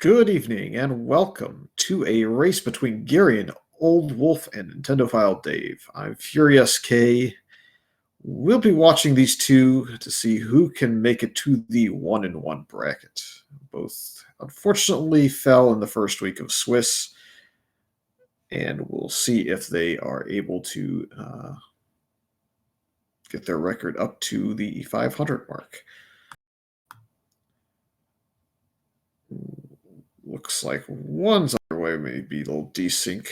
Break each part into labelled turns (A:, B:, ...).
A: Good evening and welcome to a race between Gary and Old Wolf and nintendophiledave. I'm Furious K. We'll be watching these two to see who can make it to the 1-in-1 bracket. Both unfortunately fell in the first week of Swiss, and we'll see if they are able to get their record up to the 500 mark. Looks like one's underway, maybe a little desync.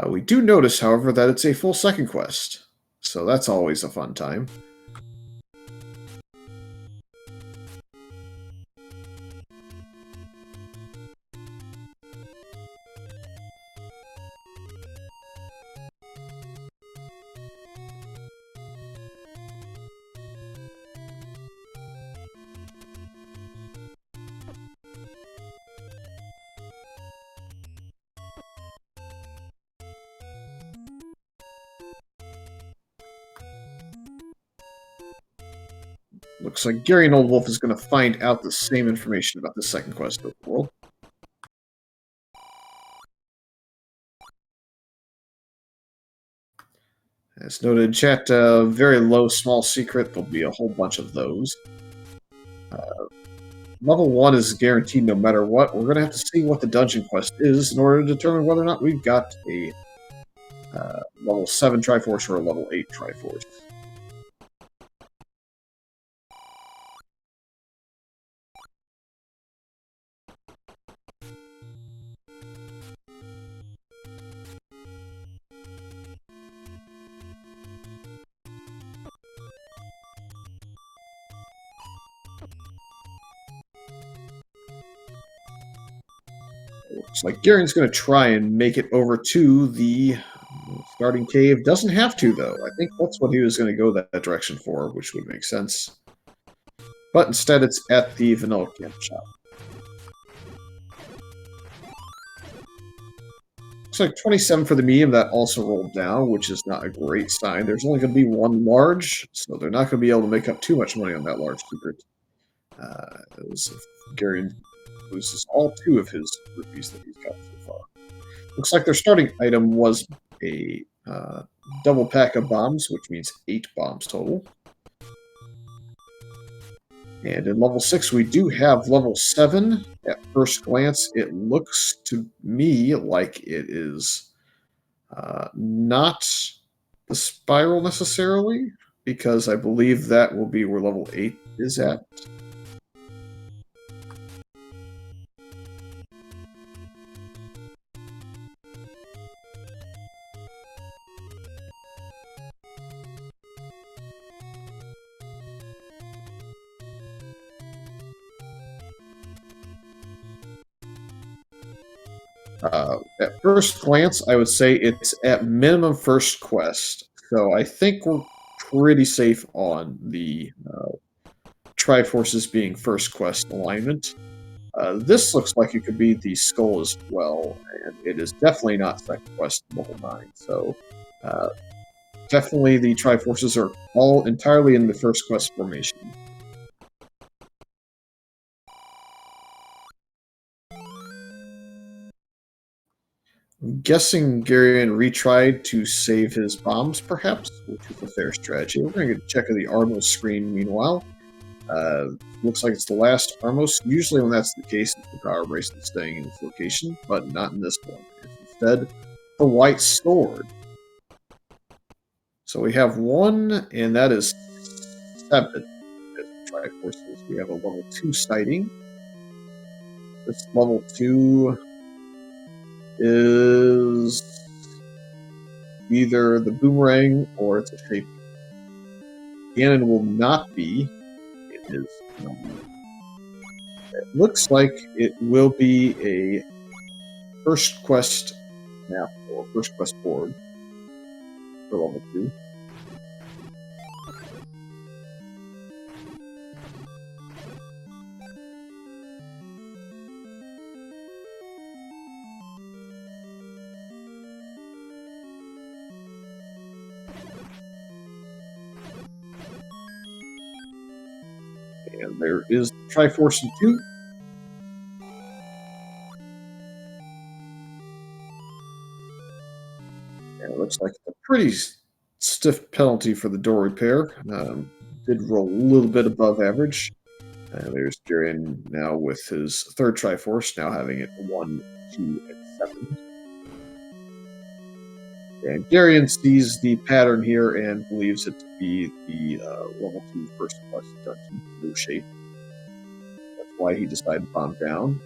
A: We do notice, however, that it's a full second quest, so that's always a fun time. Looks like garionoldwolf is going to find out the same information about the second quest of the world. As noted in chat, very low, small secret. There'll be a whole bunch of those. Level 1 is guaranteed no matter what. We're going to have to see what the dungeon quest is in order to determine whether or not we've got a level 7 Triforce or a level 8 Triforce. Looks like Garen's going to try and make it over to the starting cave. Doesn't have to, though. I think that's what he was going to go that direction for, which would make sense. But instead, it's at the vanilla camp shop. Looks like 27 for the medium. That also rolled down, which is not a great sign. There's only going to be one large, so they're not going to be able to make up too much money on that large secret. Gary loses all 2 of his rupees that he's got so far. Looks like their starting item was a double pack of bombs, which means 8 bombs total. And in level 6, we do have level 7. At first glance, it looks to me like it is not the spiral necessarily, because I believe that will be where level 8 is at. At first glance, I would say it's at minimum first quest, so I think we're pretty safe on the Triforces being first quest alignment. This looks like it could be the skull as well, and it is definitely not second quest level 9, so definitely the Triforces are all entirely in the first quest formation. I'm guessing Garion retried to save his bombs, perhaps, which is a fair strategy. We're going to get a check of the Armos screen meanwhile. Looks like it's the last Armos. Usually when that's the case, the power bracelet is staying in its location, but not in this one. It's instead the white sword. So we have 1, and that is 7 Triforces. We have a level 2 sighting. This level 2 is either the boomerang or it's a shape. Ganon will not be. It is. It looks like it will be a first quest map or first quest board for level 2. And there is Triforce in 2. And it looks like a pretty stiff penalty for the door repair. Did roll a little bit above average. There's Darian now with his third Triforce, now having it 1, 2, and 7. And Darian sees the pattern here and believes it to be the level 2 first quest dungeon, no shape. That's why he decided to bomb down.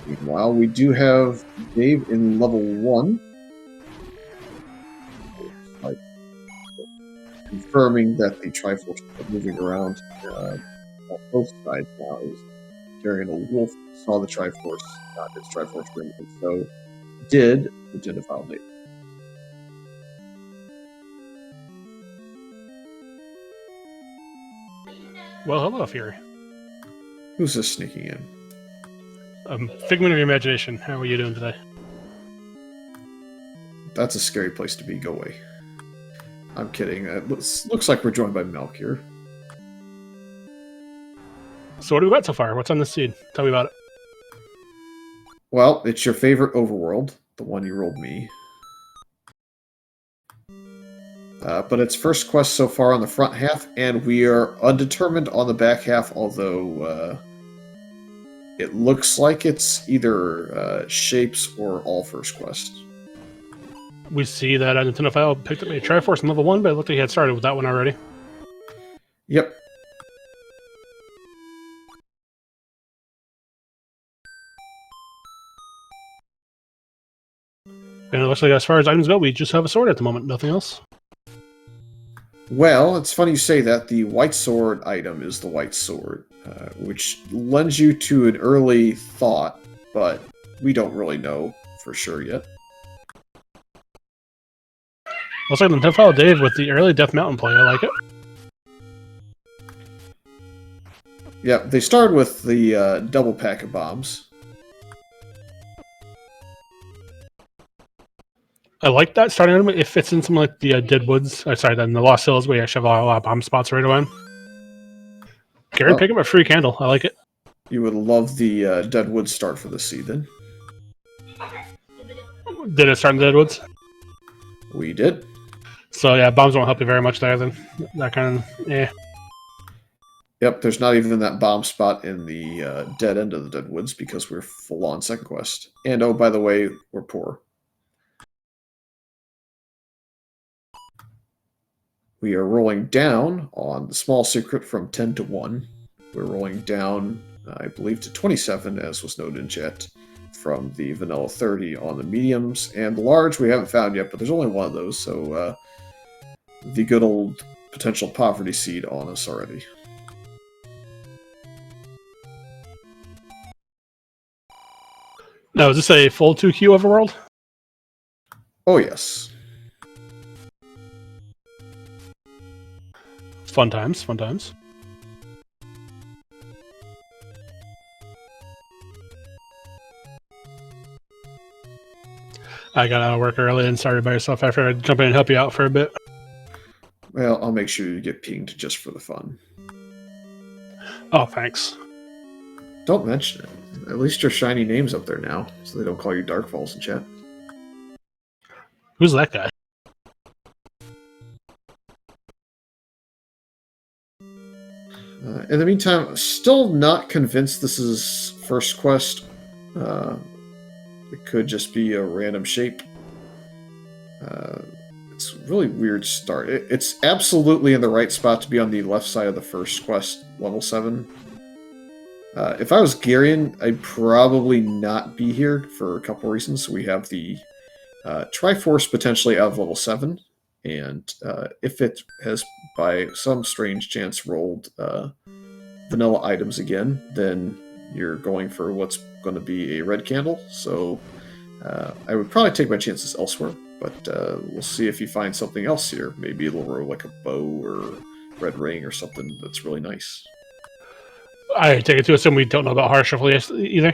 A: Meanwhile, we do have Dave in level 1. Like, confirming that the Triforce is moving around on both sides now. Is Garionoldwolf saw the Triforce, not his Triforce ring, and so did nintendophiledave.
B: Well, hello, Fury.
A: Who's this sneaking in?
B: Figment of your imagination. How are you doing today?
A: That's a scary place to be. Go away. I'm kidding. It looks like we're joined by Milk here.
B: So what have we got so far? What's on the seed? Tell me about it.
A: Well, it's your favorite overworld, the one you rolled me. But it's first quest so far on the front half, and we are undetermined on the back half, although it looks like it's either shapes or all first quest.
B: We see that Nintendo picked up a Triforce in level 1, but it looked like he had started with that one already.
A: Yep.
B: And it looks like as far as items go, we just have a sword at the moment, nothing else.
A: Well, it's funny you say that. The white sword item is the white sword, which lends you to an early thought, but we don't really know for sure yet.
B: Looks like nintendophiledave with the early Death Mountain play. I like it.
A: Yeah, they started with the double pack of bombs.
B: I like that starting item. It fits in some like the Deadwoods. Then the Lost Hills, where you actually have a lot of bomb spots right away. Gary, pick up a free candle. I like it.
A: You would love the Deadwood start for the season.
B: Did it start in the Deadwoods?
A: We did.
B: So yeah, bombs won't help you very much there. Then that kind of
A: Yep, there's not even that bomb spot in the dead end of the Deadwoods because we're full on second quest. And oh, by the way, we're poor. We are rolling down on the small secret from 10 to 1. We're rolling down, I believe, to 27, as was noted in chat, from the vanilla 30 on the mediums. And the large we haven't found yet, but there's only one of those, so the good old potential poverty seed on us already.
B: Now, is this a full 2Q overworld?
A: Oh, yes.
B: Fun times, fun times. I got out of work early and sorry by yourself after I jump in and help you out for a bit.
A: Well, I'll make sure you get pinged just for the fun.
B: Oh, thanks.
A: Don't mention it. At least your shiny name's up there now, so they don't call you Darkfalls in chat.
B: Who's that guy?
A: In the meantime, still not convinced this is first quest. It could just be a random shape. It's a really weird start. It's absolutely in the right spot to be on the left side of the first quest, level 7. If I was Garion, I'd probably not be here for a couple reasons. We have the Triforce potentially out of level 7, and if it has by some strange chance rolled vanilla items again, then you're going for what's going to be a red candle. So I would probably take my chances elsewhere, but we'll see if you find something else here. Maybe it'll roll like a bow or red ring or something that's really nice.
B: I take it to assume we don't know about heart shuffle either.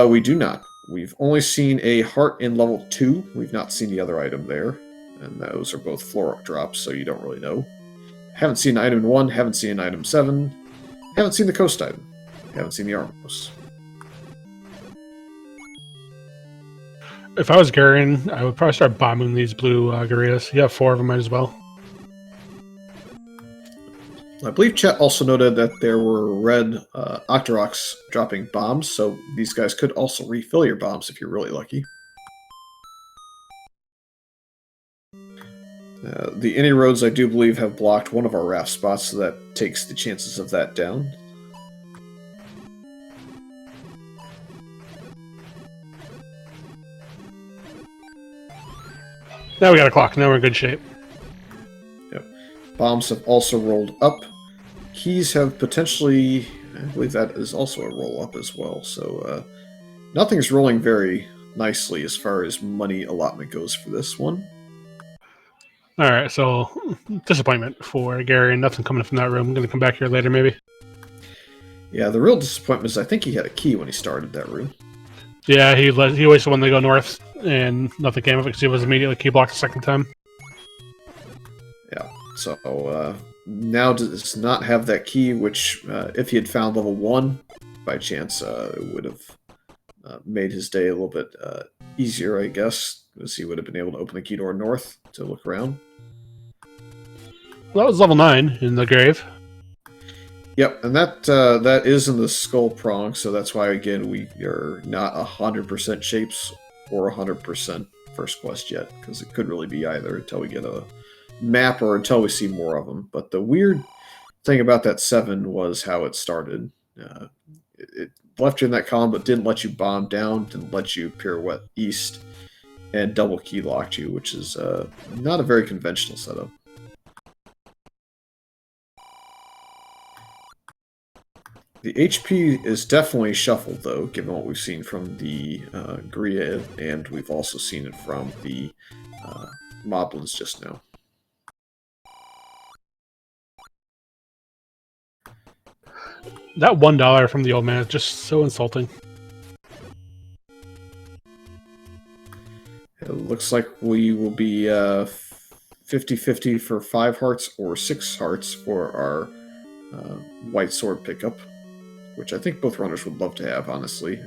A: We do not. We've only seen a heart in level 2. We've not seen the other item there. And those are both floor drops, so you don't really know. Haven't seen item 1, haven't seen item 7. Haven't seen the coast item. Haven't seen the armos.
B: If I was Garen, I would probably start bombing these blue gorillas. You have 4 of them, might as well.
A: I believe Chet also noted that there were red Octoroks dropping bombs, so these guys could also refill your bombs if you're really lucky. The any roads, I do believe, have blocked one of our raft spots, so that takes the chances of that down.
B: Now we got a clock. Now we're in good shape.
A: Yep. Bombs have also rolled up. Keys have potentially... I believe that is also a roll up as well. So nothing's rolling very nicely as far as money allotment goes for this one.
B: Alright, so disappointment for Garen. Nothing coming from that room. I'm going to come back here later, maybe.
A: Yeah, the real disappointment is I think he had a key when he started that room.
B: Yeah, he wasted one to go north, and nothing came of it because he was immediately key blocked the second time.
A: Yeah, so now does not have that key, which if he had found level 1 by chance, it would have made his day a little bit easier, I guess, because he would have been able to open the key door north to look around.
B: Well, that was level 9 in the grave.
A: Yep, and that is in the skull prong, so that's why, again, we are not 100% shapes or 100% first quest yet, because it could really be either until we get a map or until we see more of them. But the weird thing about that 7 was how it started. It left you in that column, but didn't let you bomb down, didn't let you pirouette east, and double key locked you, which is not a very conventional setup. The HP is definitely shuffled, though, given what we've seen from the Gria, and we've also seen it from the Moblins just now.
B: That $1 from the old man is just so insulting.
A: It looks like we will be 50-50 for 5 hearts or 6 hearts for our white sword pickup, which I think both runners would love to have, honestly,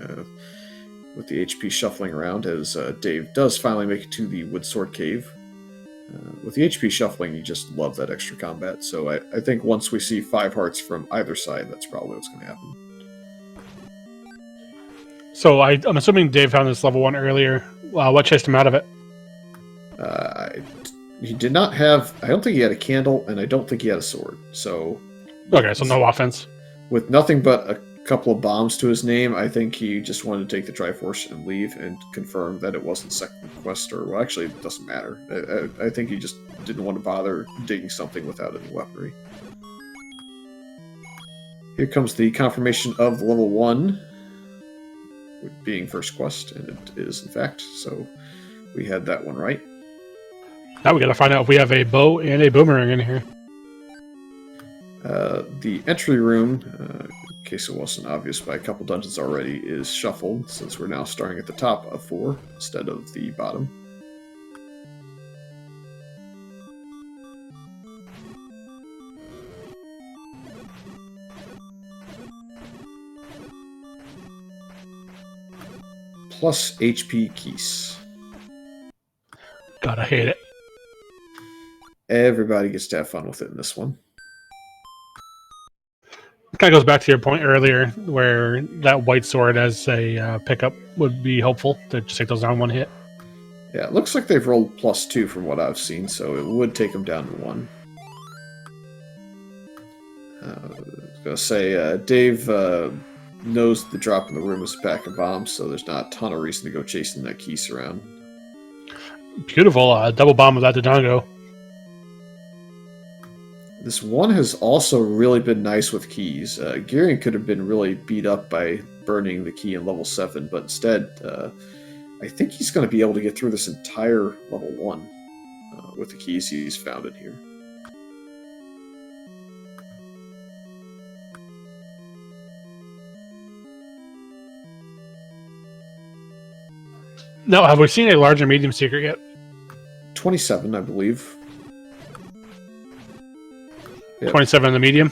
A: with the HP shuffling around, as Dave does finally make it to the wood sword cave. With the HP shuffling, you just love that extra combat, so I think once we see 5 hearts from either side, that's probably what's going to happen.
B: So I'm assuming Dave found this level 1 earlier. What chased him out of it?
A: He did not have... I don't think he had a candle, and I don't think he had a sword, so...
B: Okay, so no offense.
A: With nothing but a couple of bombs to his name, I think he just wanted to take the Triforce and leave and confirm that it wasn't second quest, or... Well, actually, it doesn't matter. I think he just didn't want to bother digging something without any weaponry. Here comes the confirmation of the level 1, being first quest, and it is, in fact, so we had that one right.
B: Now we gotta find out if we have a bow and a boomerang in here.
A: The entry room, in case it wasn't obvious by a couple dungeons already, is shuffled, since we're now starting at the top of 4 instead of the bottom. Plus HP keys.
B: Gotta hate it.
A: Everybody gets to have fun with it in this one.
B: It kind of goes back to your point earlier, where that white sword as a pickup would be helpful to just take those down one hit.
A: Yeah, it looks like they've rolled +2 from what I've seen, so it would take them down to 1. I was going to say, Dave knows the drop in the room is a pack of bombs, so there's not a ton of reason to go chasing that keys around.
B: Beautiful double bomb without the Dongo.
A: This one has also really been nice with keys. Garion could have been really beat up by burning the key in level 7, but instead, I think he's going to be able to get through this entire level 1 with the keys he's found in here.
B: No, have we seen a large or medium secret yet?
A: 27, I believe. Yep.
B: 27 in the medium?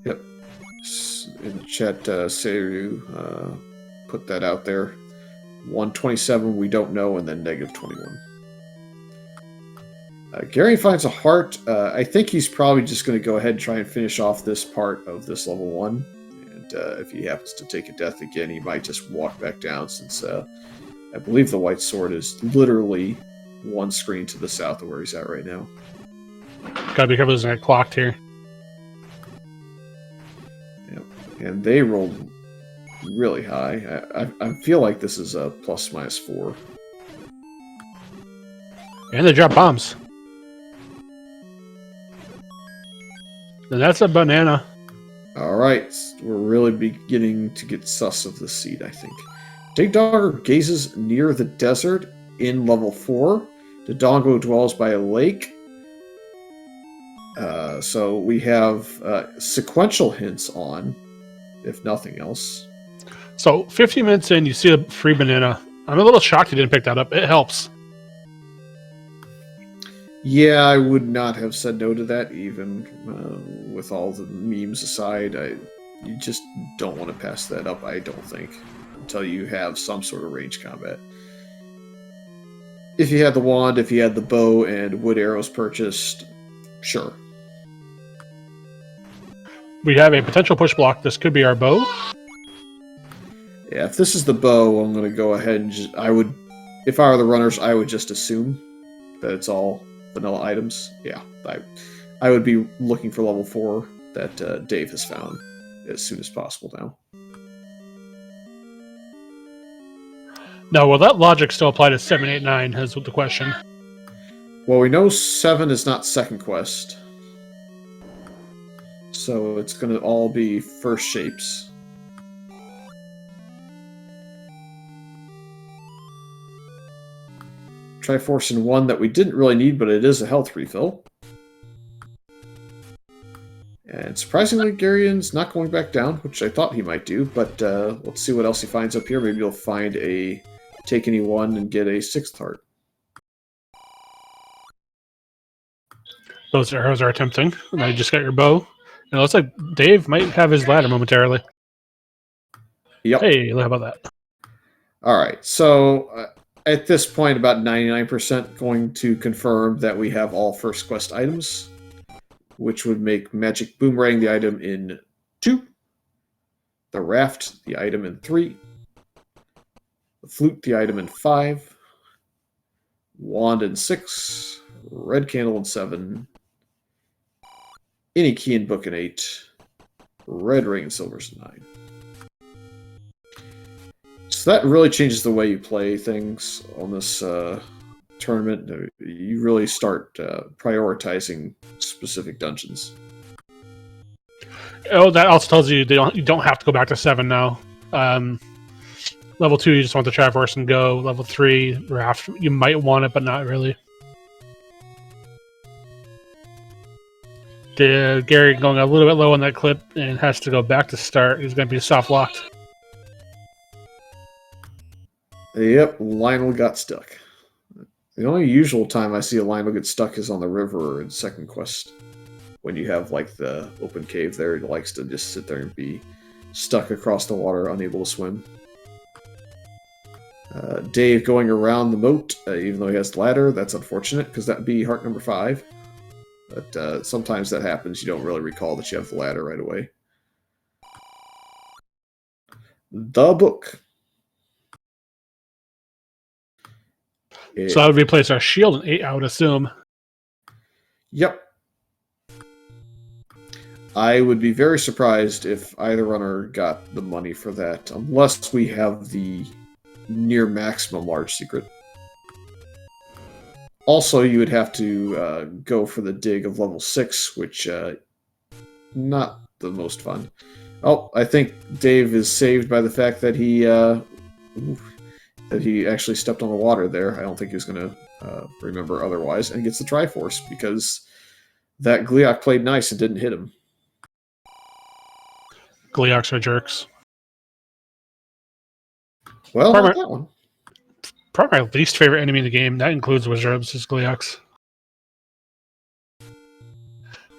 A: Yep. In chat, Seru put that out there. 127 we don't know, and then negative 21. Gary finds a heart. I think he's probably just going to go ahead and try and finish off this part of this level 1. And if he happens to take a death again, he might just walk back down, since I believe the white sword is literally one screen to the south of where he's at right now.
B: Gotta be careful, there's a clocked here.
A: Yep. And they rolled really high. I feel like this is a ±4.
B: And they drop bombs. And that's a banana.
A: Alright, we're really beginning to get sus of the seed, I think. Dig Dogger gazes near the desert in level 4. Dodongo dwells by a lake. So we have sequential hints on, if nothing else.
B: So 15 minutes in, you see a free banana. I'm a little shocked you didn't pick that up. It helps.
A: Yeah, I would not have said no to that, even with all the memes aside. You just don't want to pass that up, I don't think, until you have some sort of range combat. If you had the wand, if you had the bow and wood arrows purchased, sure.
B: We have a potential push block. This could be our bow.
A: Yeah, if this is the bow, I'm going to go ahead and just... if I were the runners, I would just assume that it's all vanilla items. Yeah, I would be looking for level 4 that Dave has found as soon as possible now.
B: No, will that logic still apply to 7, 8, 9 is the question.
A: Well, we know 7 is not second quest. So it's going to all be first shapes. Triforce in 1 that we didn't really need, but it is a health refill. And surprisingly, Garion's not going back down, which I thought he might do, but let's see what else he finds up here. Maybe he'll find a take any 1 and get a 6th heart.
B: Those arrows are tempting. And now you just got your bow. And it looks like Dave might have his ladder momentarily.
A: Yep.
B: Hey, how about that?
A: Alright, so at this point, about 99% going to confirm that we have all first quest items, which would make Magic Boomerang the item in 2, the Raft the item in 3, the Flute the item in 5, Wand in 6, Red Candle in 7, any key in book in 8, Red Ring and Silver's in 9. So that really changes the way you play things on this tournament. You really start prioritizing specific dungeons.
B: Oh, that also tells you you don't have to go back to 7 now. Level 2, you just want the Triforce and go. Level 3, Raft, you might want it, but not really. Gary going a little bit low on that clip and has to go back to start. He's going to be soft locked.
A: Yep, Lionel got stuck. The only usual time I see a Lionel get stuck is on the river or in second quest. When you have like the open cave there, he likes to just sit there and be stuck across the water, unable to swim. Dave going around the moat, even though he has the ladder, that's unfortunate, because that would be heart number 5. But sometimes that happens, you don't really recall that you have the ladder right away. The book.
B: So that would replace our shield in 8, I would assume.
A: Yep. I would be very surprised if either runner got the money for that, unless we have the near maximum large secret. Also, you would have to go for the dig of level 6, which not the most fun. Oh, I think Dave is saved by the fact that he actually stepped on the water there. I don't think he was going to remember otherwise, and gets the Triforce because that Gleeok played nice and didn't hit him.
B: Gleeoks are jerks.
A: Well, not that one.
B: probably my least favorite enemy in the game. That includes Wizards, is Gleox.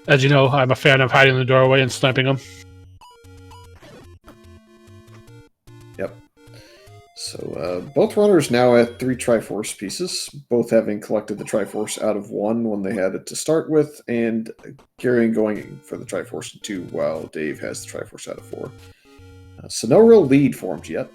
B: As you know, I'm a fan of hiding in the doorway and sniping them.
A: Yep. So both runners now at 3 Triforce pieces, both having collected the Triforce out of 1 when they had it to start with, and Gary going for the Triforce in 2 while Dave has the Triforce out of 4. So no real lead formed yet.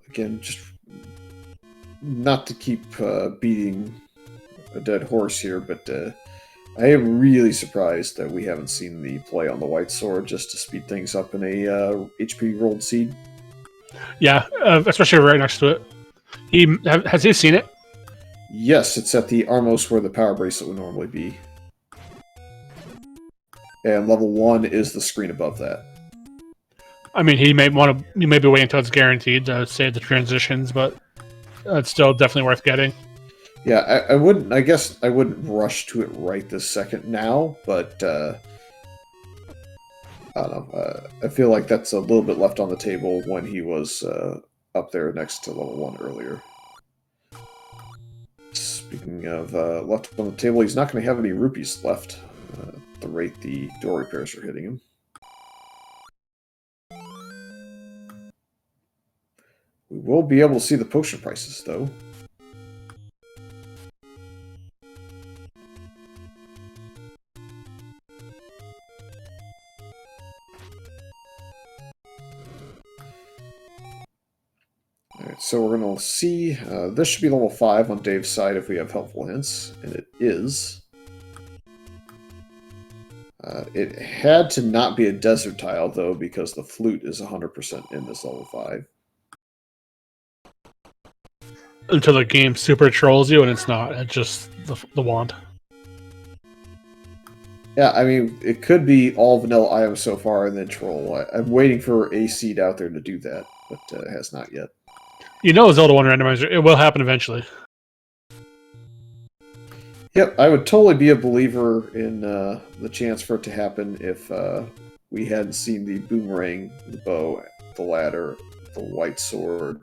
A: Again, just not to keep beating a dead horse here, but I am really surprised that we haven't seen the play on the White Sword just to speed things up in a HP rolled seed.
B: Yeah, especially right next to it. Has he seen it?
A: Yes, it's at the Armos where the power bracelet would normally be. And level 1 is the screen above that.
B: I mean, he may be waiting until it's guaranteed to save the transitions, but it's still definitely worth getting.
A: Yeah, I wouldn't. I guess I wouldn't rush to it right this second now, but I don't know. I feel like that's a little bit left on the table when he was up there next to level 1 earlier. Speaking of left on the table, he's not going to have any rupees left at the rate the door repairs are hitting him. We will be able to see the potion prices, though. Alright, so we're going to see, this should be level 5 on Dave's side if we have helpful hints, and it is. It had to not be a desert tile, though, because the flute is 100% in this level 5.
B: Until the game super trolls you, and it's not. It's just the wand.
A: Yeah, I mean, it could be all vanilla items so far and then troll. I'm waiting for a seed out there to do that, but it has not yet.
B: You know Zelda 1 Randomizer. It will happen eventually.
A: Yep, I would totally be a believer in the chance for it to happen if we hadn't seen the boomerang, the bow, the ladder, the white sword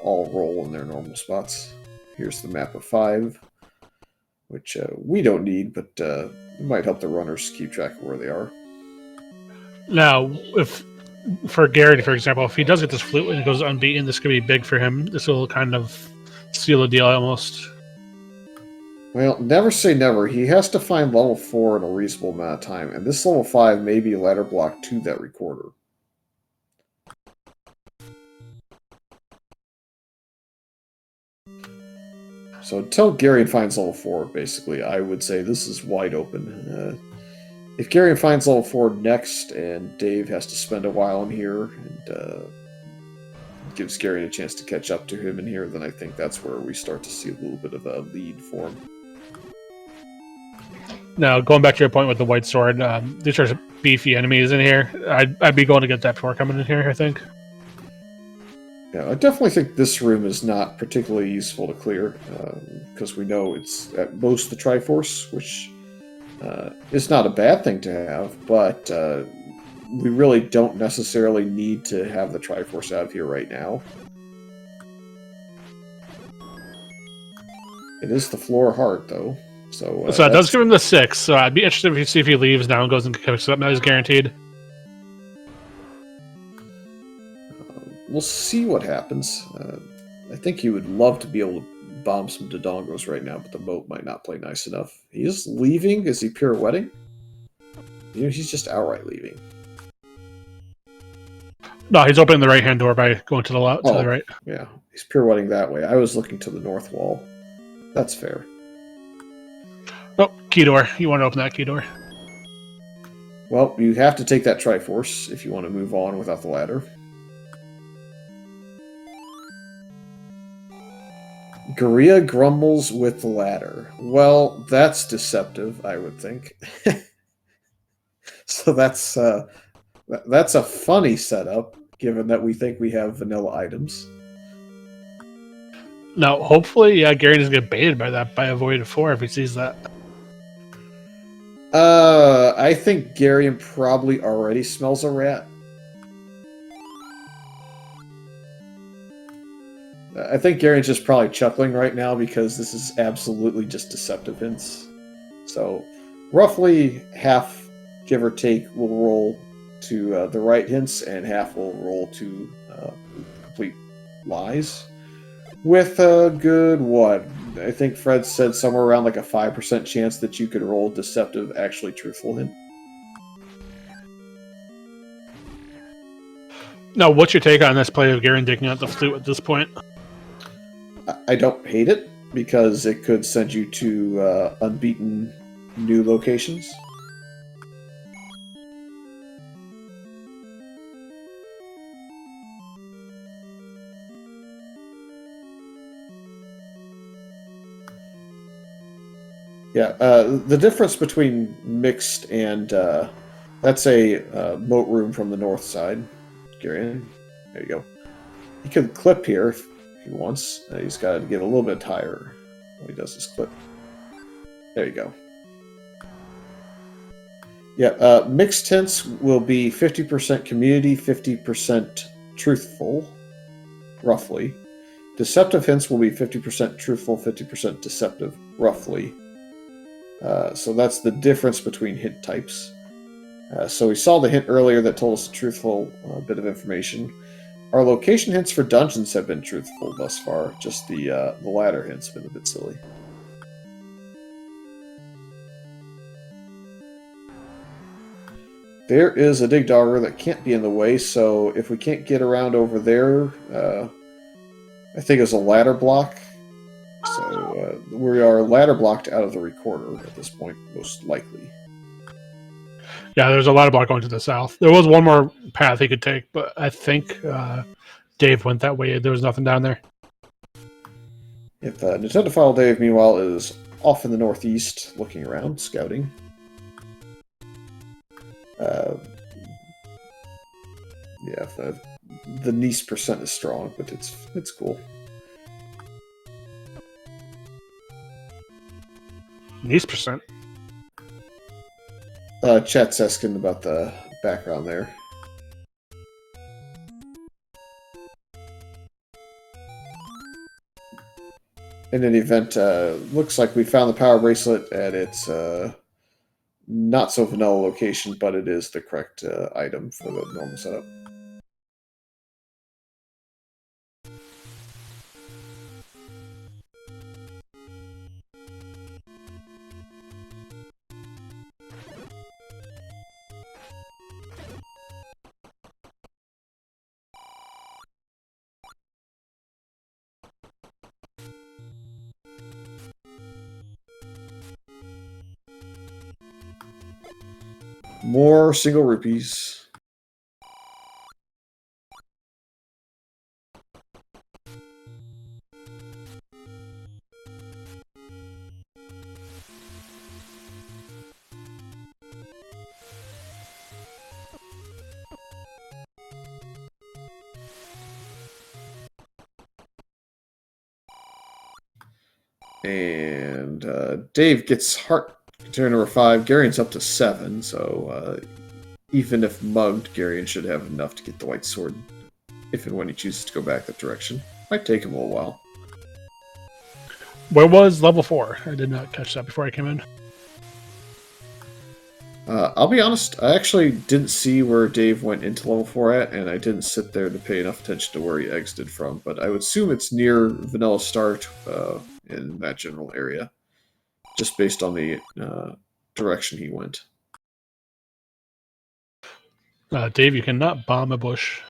A: all roll in their normal spots. Here's the map of 5, which we don't need, but it might help the runners keep track of where they are.
B: Now, for Gary, for example, if he does get this flute and it goes unbeaten, this could be big for him. This will kind of seal the deal almost.
A: Well, never say never. He has to find level 4 in a reasonable amount of time, and this level 5 may be ladder block to that recorder. So until Gary finds level 4, basically, I would say this is wide open. If Gary finds level 4 next, and Dave has to spend a while in here, and gives Gary a chance to catch up to him in here, then I think that's where we start to see a little bit of a lead form.
B: Now, going back to your point with the white sword, these are beefy enemies in here. I'd be going to get that before coming in here, I think.
A: Yeah, I definitely think this room is not particularly useful to clear, because we know it's at most the Triforce, which is not a bad thing to have, but we really don't necessarily need to have the Triforce out of here right now. It is the floor heart, though. So
B: that does give him the 6, so I'd be interested to see if he leaves now and goes and picks it up. Now he's guaranteed.
A: We'll see what happens. I think he would love to be able to bomb some Dodongos right now, but the moat might not play nice enough. He is leaving. Is he pirouetting? You know, he's just outright leaving.
B: No, he's opening the right-hand door by going to the left, to the right.
A: Yeah, he's pirouetting that way. I was looking to the north wall. That's fair.
B: Oh, key door. You want to open that key door?
A: Well, you have to take that Triforce if you want to move on without the ladder. Garia grumbles with the ladder. Well, that's deceptive, I would think. So that's a funny setup, given that we think we have vanilla items.
B: Now, hopefully, Gary doesn't get baited by that by avoided 4 if he sees that.
A: I think Garion probably already smells a rat. I think Garion's just probably chuckling right now because this is absolutely just deceptive hints. So, roughly half, give or take, will roll to the right hints, and half will roll to complete lies. With a good, what? I think Fred said somewhere around like a 5% chance that you could roll deceptive, actually truthful hint.
B: Now, what's your take on this play of Gary digging out the flute at this point?
A: I don't hate it, because it could send you to unbeaten new locations. Yeah, the difference between mixed and that's a moat room from the north side. Garion, there you go. He could clip here if he wants. He's got to get a little bit higher when he does his clip. There you go. Yeah, mixed hints will be 50% community, 50% truthful, roughly. Deceptive hints will be 50% truthful, 50% deceptive, roughly. So that's the difference between hint types. So we saw the hint earlier that told us a truthful bit of information. Our location hints for dungeons have been truthful thus far. Just the ladder hints have been a bit silly. There is a dig dogger that can't be in the way, so if we can't get around over there, I think it's a ladder block. So we are ladder blocked out of the recorder at this point, most likely.
B: Yeah, there's a ladder block going to the south. There was one more path he could take, but I think Dave went that way. There was nothing down there.
A: If nintendophiledave, meanwhile, is off in the northeast, looking around, scouting. Yeah, the niece percent is strong, but it's cool.
B: Niece percent.
A: Chat's asking about the background there. In any event, looks like we found the power bracelet at its not so vanilla location, but it is the correct item for the normal setup. More single rupees. And Dave gets heart container number 5. Garion's up to 7, so even if mugged, Garion should have enough to get the white sword if and when he chooses to go back that direction. Might take him a little while.
B: Where was level 4? I did not catch that before I came in.
A: I'll be honest, I actually didn't see where Dave went into level 4 at, and I didn't sit there to pay enough attention to where he exited from, but I would assume it's near Vanilla Start in that general area, just based on the direction he went.
B: Dave, you cannot bomb a bush.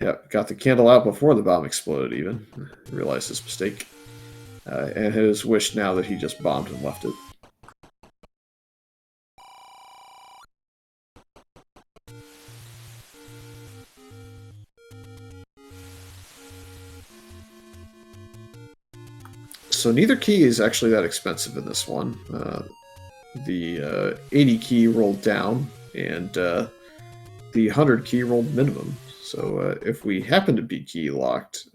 A: Yep, got the candle out before the bomb exploded even. Realized his mistake. And his wish now that he just bombed and left it. So neither key is actually that expensive in this one. The 80 key rolled down, and the 100 key rolled minimum. So if we happen to be key locked,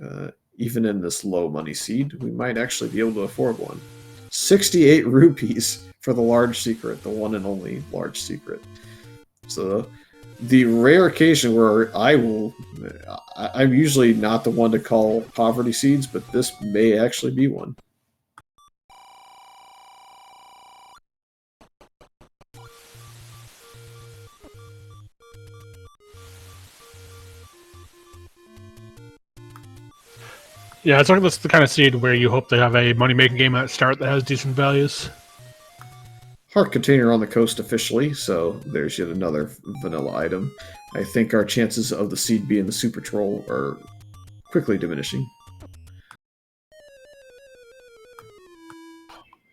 A: even in this low money seed, we might actually be able to afford one. 68 rupees for the large secret, the one and only large secret. So the rare occasion where I'm usually not the one to call poverty seeds, but this may actually be one.
B: Yeah, it's like that's the kind of seed where you hope they have a money-making game at start that has decent values.
A: Heart container on the coast officially, so there's yet another vanilla item. I think our chances of the seed being the super troll are quickly diminishing.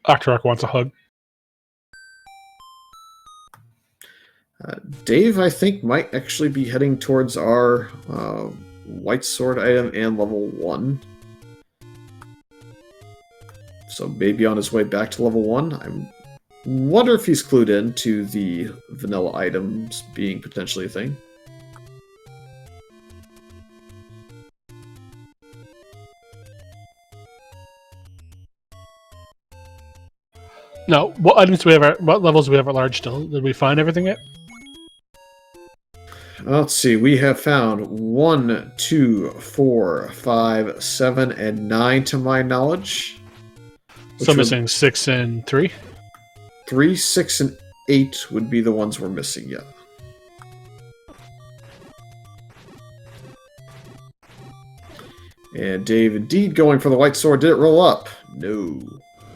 B: Octorok wants a hug.
A: Dave, I think, might actually be heading towards our white sword item and level 1. So maybe on his way back to level 1. I wonder if he's clued in to the vanilla items being potentially a thing.
B: No, what items do we have? What levels do we have at large still? Did we find everything yet?
A: Let's see. We have found 1, 2, 4, 5, 7, and 9 to my knowledge.
B: So missing 6 and 3?
A: 3, 6, and 8 would be the ones we're missing yet. And Dave indeed going for the white sword. Did it roll up? No.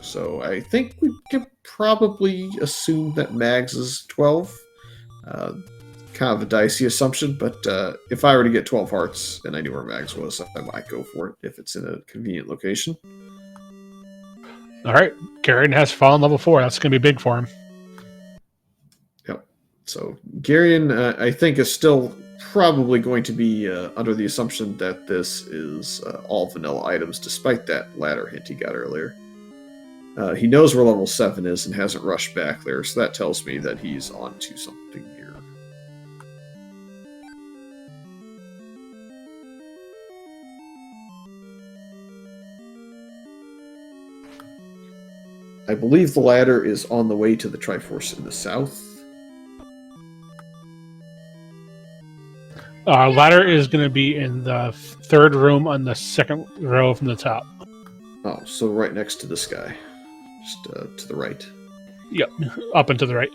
A: So I think we can probably assume that Mags is 12. Kind of a dicey assumption, but if I were to get 12 hearts and I knew where Mags was, I might go for it if it's in a convenient location.
B: Alright, Garen has fallen level 4. That's going to be big for him.
A: Yep. So Garion, I think, is still probably going to be under the assumption that this is all vanilla items, despite that ladder hint he got earlier. He knows where level 7 is and hasn't rushed back there, so that tells me that he's on to something here. I believe the ladder is on the way to the Triforce in the south.
B: Ladder is going to be in the third room on the second row from the top.
A: Oh, so right next to this guy. Just to the right.
B: Yep, up and to the right.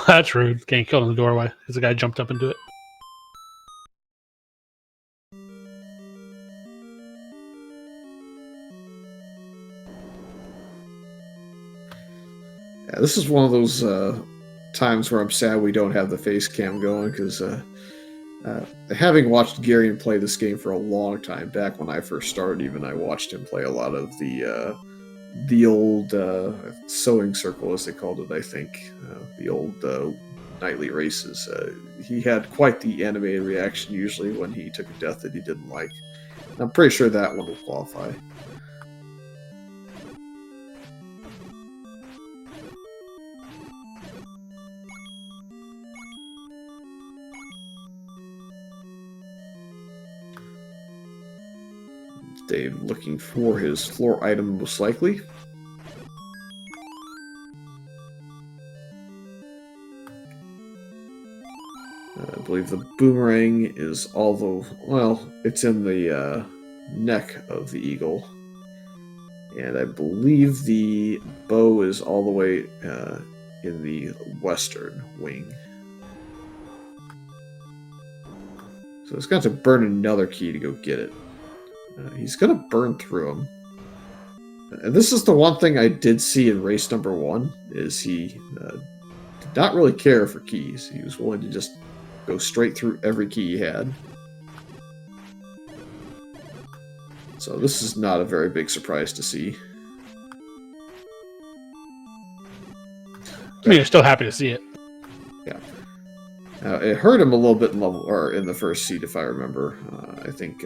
B: That's rude. Getting killed in the doorway because the guy jumped up into it.
A: Yeah, this is one of those times where I'm sad we don't have the face cam going, because having watched Garion play this game for a long time, back when I first started even, I watched him play a lot of the old sewing circle, as they called it, I think. The old nightly races. He had quite the animated reaction usually when he took a death that he didn't like. And I'm pretty sure that one will qualify. Dave looking for his floor item, most likely. I believe the boomerang is it's in the neck of the eagle. And I believe the bow is all the way in the western wing. So it's got to burn another key to go get it. He's going to burn through them. And this is the one thing I did see in race number 1, is he did not really care for keys. He was willing to just go straight through every key he had. So this is not a very big surprise to see.
B: I mean, you're still happy to see it.
A: Yeah. It hurt him a little bit in the first seed, if I remember. I think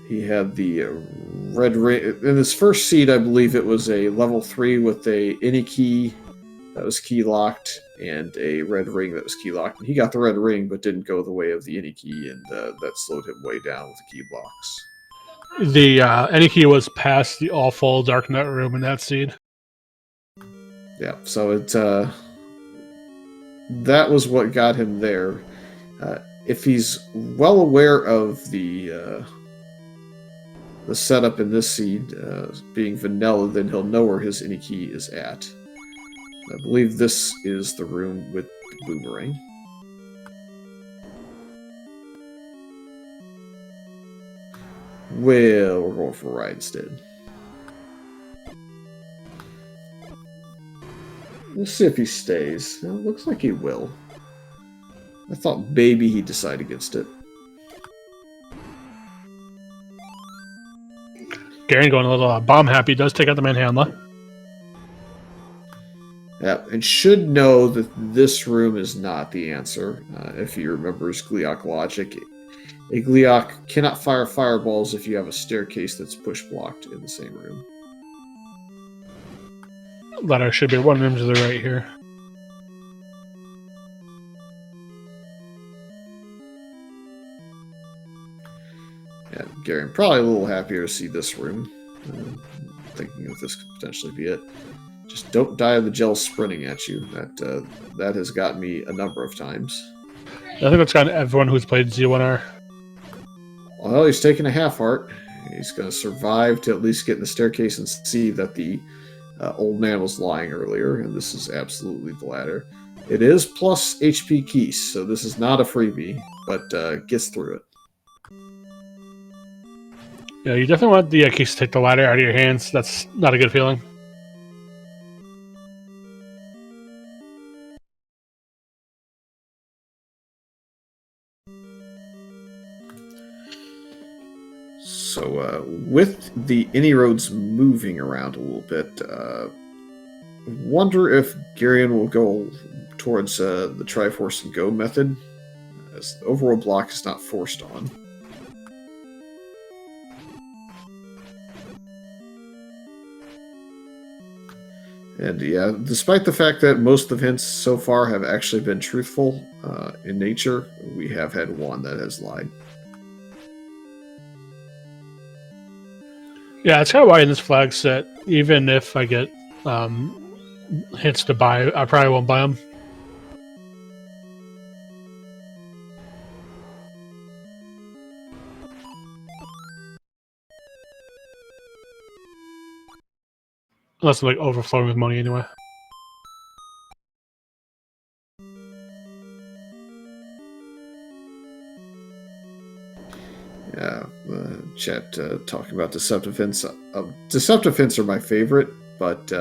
A: He had the red ring. In his first seed, I believe it was a level 3 with a any key that was key locked and a red ring that was key locked. And he got the red ring, but didn't go the way of the any key, and that slowed him way down with the key blocks.
B: The Aniki was past the awful Darknet room in that seed.
A: Yeah, so that was what got him there. If he's well aware of the setup in this seed being vanilla, then he'll know where his any key is at. I believe this is the room with the boomerang. Well, we're going for a ride instead. Let's see if he stays. Well, looks like he will. I thought maybe he'd decide against it.
B: Garen going a little bomb happy does take out the manhandler.
A: Yeah, and should know that this room is not the answer. If he remembers Gleeok logic, a Gleeok cannot fire fireballs if you have a staircase that's push blocked in the same room.
B: Ladder should be one room to the right here.
A: Yeah, Garen probably a little happier to see this room. Thinking that this could potentially be it. Just don't die of the gel sprinting at you. That has gotten me a number of times.
B: I think that's gotten everyone who's played Z1R.
A: Well, he's taking a half heart. He's going to survive to at least get in the staircase and see that the old man was lying earlier, and this is absolutely the ladder. It is plus HP keys, so this is not a freebie, but gets through it.
B: Yeah, you definitely want the keys to take the ladder out of your hands. That's not a good feeling.
A: So with the any roads moving around a little bit, wonder if Garion will go towards the Triforce and Go method, as the overall block is not forced on. And yeah, despite the fact that most of the hints so far have actually been truthful in nature, we have had one that has lied.
B: Yeah, it's kind of why in this flag set, even if I get hits to buy, I probably won't buy them. Unless I'm like overflowing with money anyway.
A: Yeah, chat talking about deceptive hints. Deceptive hints are my favorite, but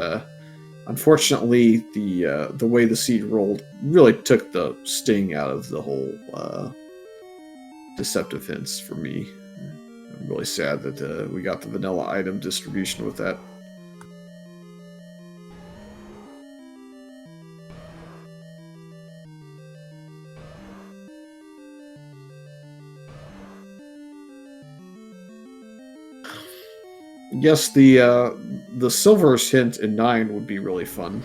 A: unfortunately, the way the seed rolled really took the sting out of the whole deceptive hints for me. I'm really sad that we got the vanilla item distribution with that. Yes, the silver's hint in 9 would be really fun.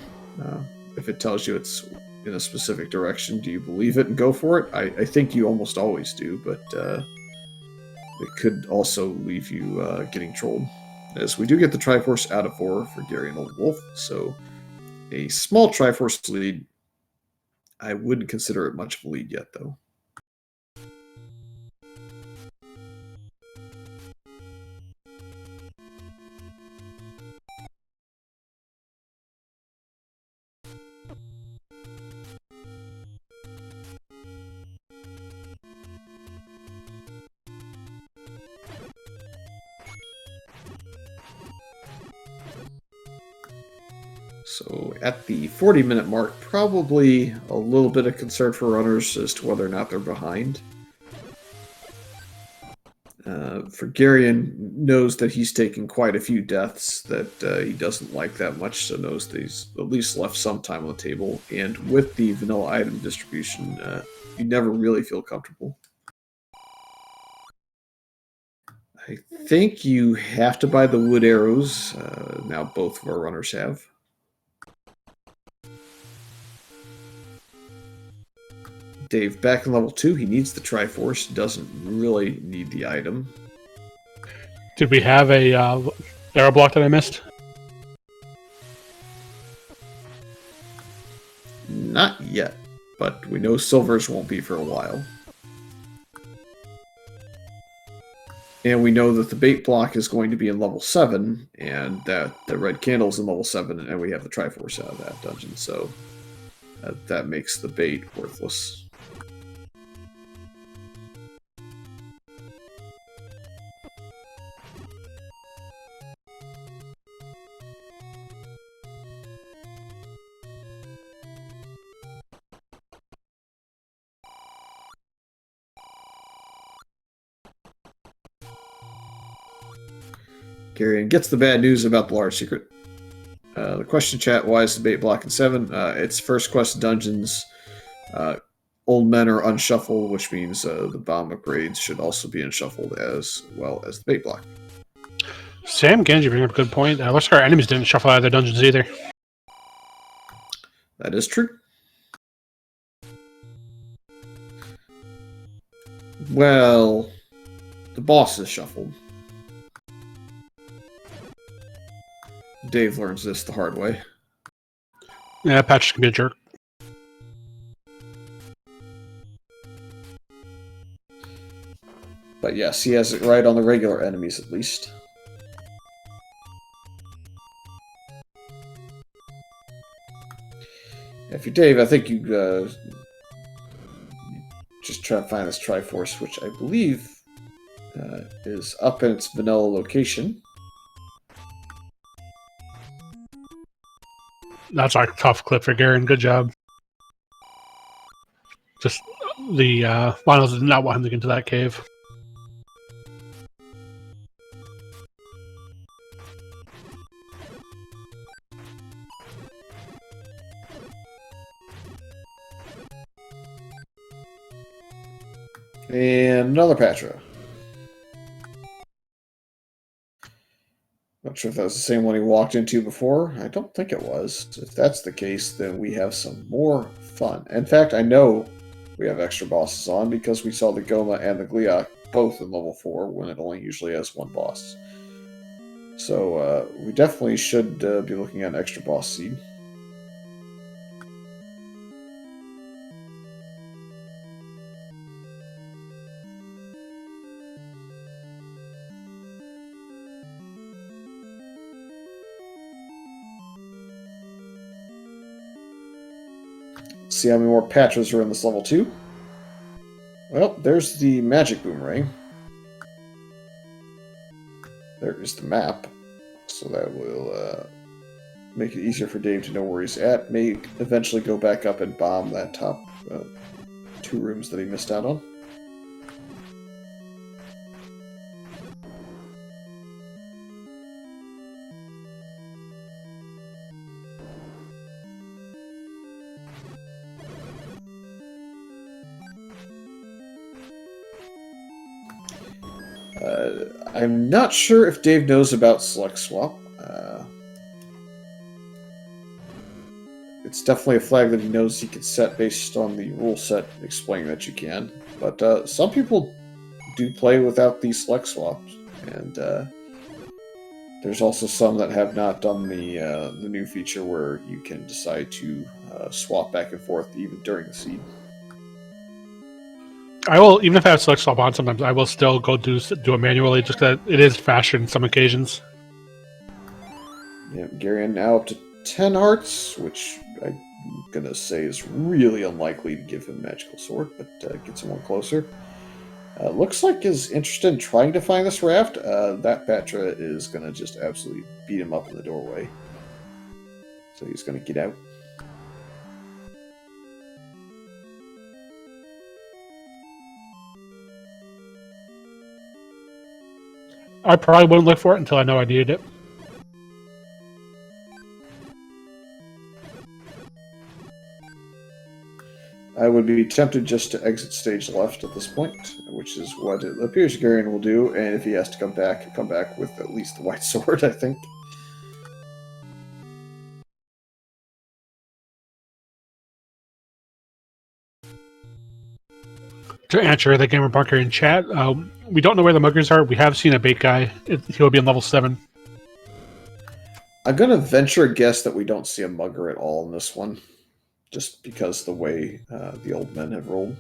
A: If it tells you it's in a specific direction, do you believe it and go for it? I think you almost always do, but it could also leave you getting trolled. As we do get the Triforce out of 4 for garionoldwolf, so a small Triforce lead. I wouldn't consider it much of a lead yet, though. So at the 40-minute mark, probably a little bit of concern for runners as to whether or not they're behind. For Garion, knows that he's taken quite a few deaths that he doesn't like that much, so knows that he's at least left some time on the table. And with the vanilla item distribution, you never really feel comfortable. I think you have to buy the wood arrows. Now both of our runners have. Dave, back in level 2, he needs the Triforce. Doesn't really need the item.
B: Did we have a arrow block that I missed?
A: Not yet, but we know silvers won't be for a while. And we know that the bait block is going to be in level 7, and that the red candle's in level 7, and we have the Triforce out of that dungeon, so that makes the bait worthless. Garion gets the bad news about the large secret. The question chat, why is the bait block in 7? It's first quest dungeons. Old men are unshuffled, which means the bomb upgrades should also be unshuffled as well as the bait block.
B: Sam Genji bring up a good point. Looks like our enemies didn't shuffle out of their dungeons either.
A: That is true. Well, the boss is shuffled. Dave learns this the hard way.
B: Yeah, Patrick can be a jerk.
A: But yes, he has it right on the regular enemies at least. If you're Dave, I think you just try to find this Triforce, which I believe is up in its vanilla location.
B: That's a tough clip for Garen. Good job. Just the Lions did not want him to get into that cave.
A: And another Patra. Not sure if that was the same one he walked into before. I don't think it was. If that's the case, then we have some more fun. In fact, I know we have extra bosses on because we saw the Goma and the Gliok both in level 4 when it only usually has one boss. So we definitely should be looking at an extra boss seed. See how many more Patras are in this level 2. Well, there's the magic boomerang. There is the map. So that will make it easier for Dave to know where he's at. May eventually go back up and bomb that top 2 rooms that he missed out on. I'm not sure if Dave knows about Select Swap. It's definitely a flag that he knows he can set based on the rule set explaining that you can. But some people do play without the Select Swaps. And there's also some that have not done the new feature where you can decide to swap back and forth even during the seed.
B: I will, even if I have select swap on, sometimes I will still go do it manually, just that it is faster in some occasions.
A: Yeah, Garion now up to 10 hearts, which I'm gonna say is really unlikely to give him Magical Sword, but gets him one closer. Looks like he's interested in trying to find this raft. That Patra is gonna just absolutely beat him up in the doorway. So he's gonna get out.
B: I probably wouldn't look for it until I know I needed it.
A: I would be tempted just to exit stage left at this point, which is what it appears Garion will do, and if he has to come back with at least the white sword, I think.
B: To answer the Gamer Bunker in chat, we don't know where the muggers are. We have seen a bait guy. He'll be on level 7.
A: I'm going to venture a guess that we don't see a mugger at all in this one, just because the way the old men have rolled.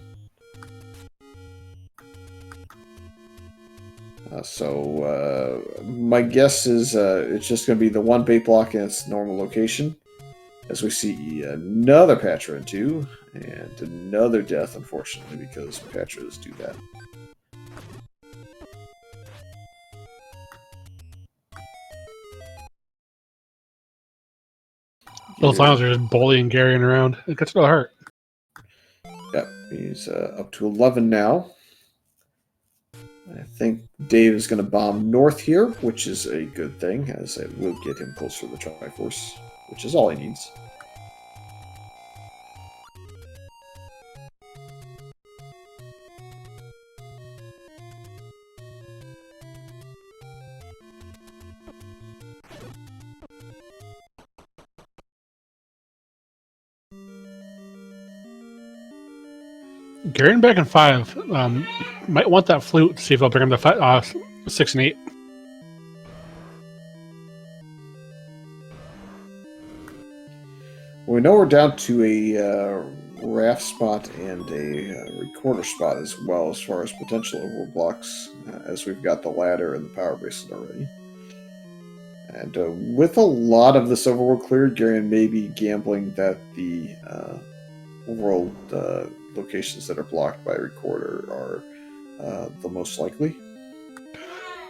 A: So my guess is it's just going to be the one bait block in its normal location, as we see another Patra in 2, and another death, unfortunately, because Patras do that.
B: Those lions are just bullying Garion around. It gets to the heart.
A: Yep, he's up to 11 now. I think Dave is going to bomb north here, which is a good thing, as it will get him closer to the Triforce, which is all he needs.
B: Garion back in 5. Might want that flute to see if I'll bring him to 6 and 8.
A: Well, we know we're down to a raft spot and a recorder spot as well, as far as potential overblocks, as we've got the ladder and the power bracelet already. And with a lot of this overworld cleared, Garion may be gambling that the overworld locations that are blocked by recorder are the most likely.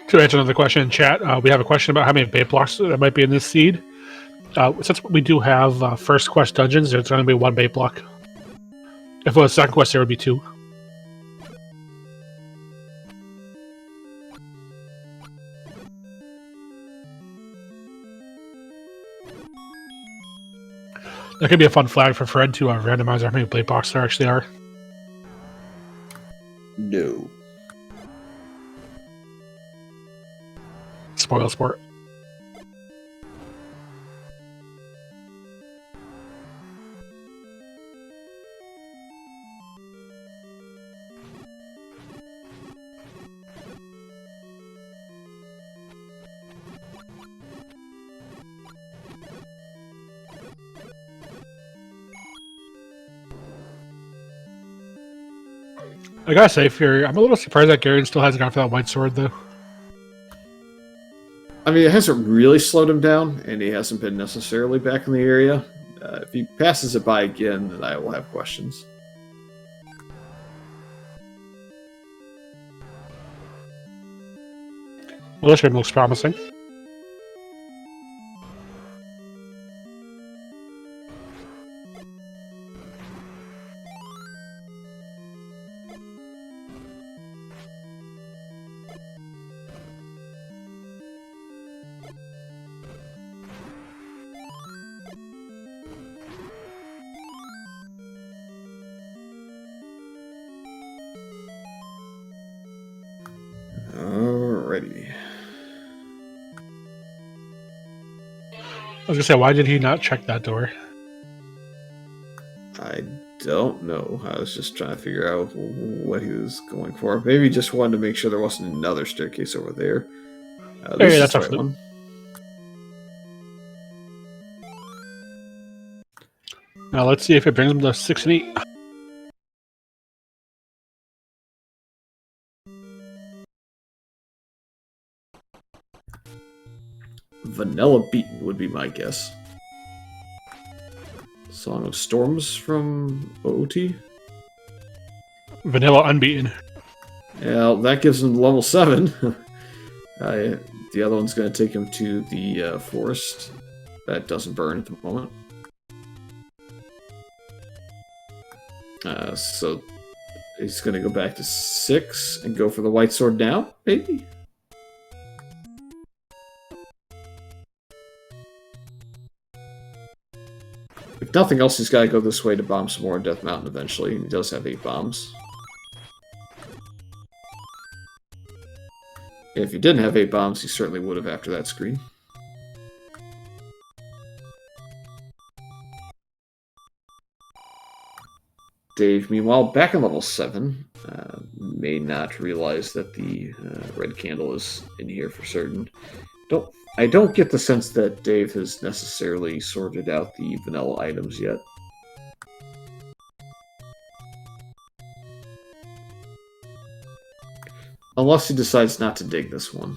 B: To answer another question in chat, we have a question about how many bait blocks there might be in this seed. Since we do have first quest dungeons, there's going to be 1 bait block. If it was second quest, there would be 2. That could be a fun flag for Fred to randomize how many bait blocks there actually are.
A: No.
B: Spoil sport. I gotta say, I'm a little surprised that Garion still hasn't gone for that white sword, though.
A: I mean, it hasn't really slowed him down, and he hasn't been necessarily back in the area. If he passes it by again, then I will have questions.
B: Well, this one looks promising.
A: Alrighty.
B: I was gonna say, why did he not check that door?
A: I don't know. I was just trying to figure out what he was going for. Maybe he just wanted to make sure there wasn't another staircase over there.
B: Hey, that's the right
A: one.
B: Now let's see if it brings him to 6 and 8.
A: Vanilla Beaten would be my guess. Song of Storms from OOT.
B: Vanilla unbeaten.
A: Yeah, that gives him level 7. The other one's going to take him to the forest. That doesn't burn at the moment. So he's going to go back to 6 and go for the white sword now, maybe? If nothing else, he's got to go this way to bomb some more on Death Mountain eventually, and he does have 8 bombs. If he didn't have 8 bombs, he certainly would have after that screen. Dave, meanwhile, back in level 7, may not realize that the red candle is in here for certain. I don't get the sense that Dave has necessarily sorted out the vanilla items yet. Unless he decides not to dig this one.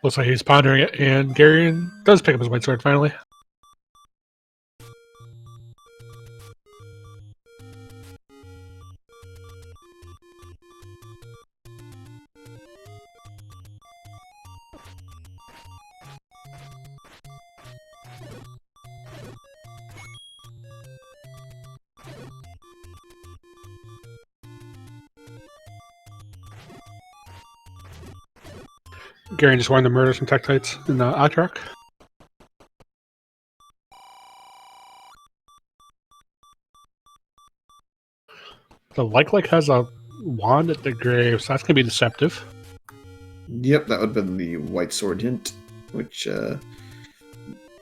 B: Looks like he's pondering it, and Garion does pick up his white sword finally. Garion just wanted to murder some Tektites in the Atrak. The like has a wand at the grave, so that's going to be deceptive.
A: Yep, that would have been the white sword hint, which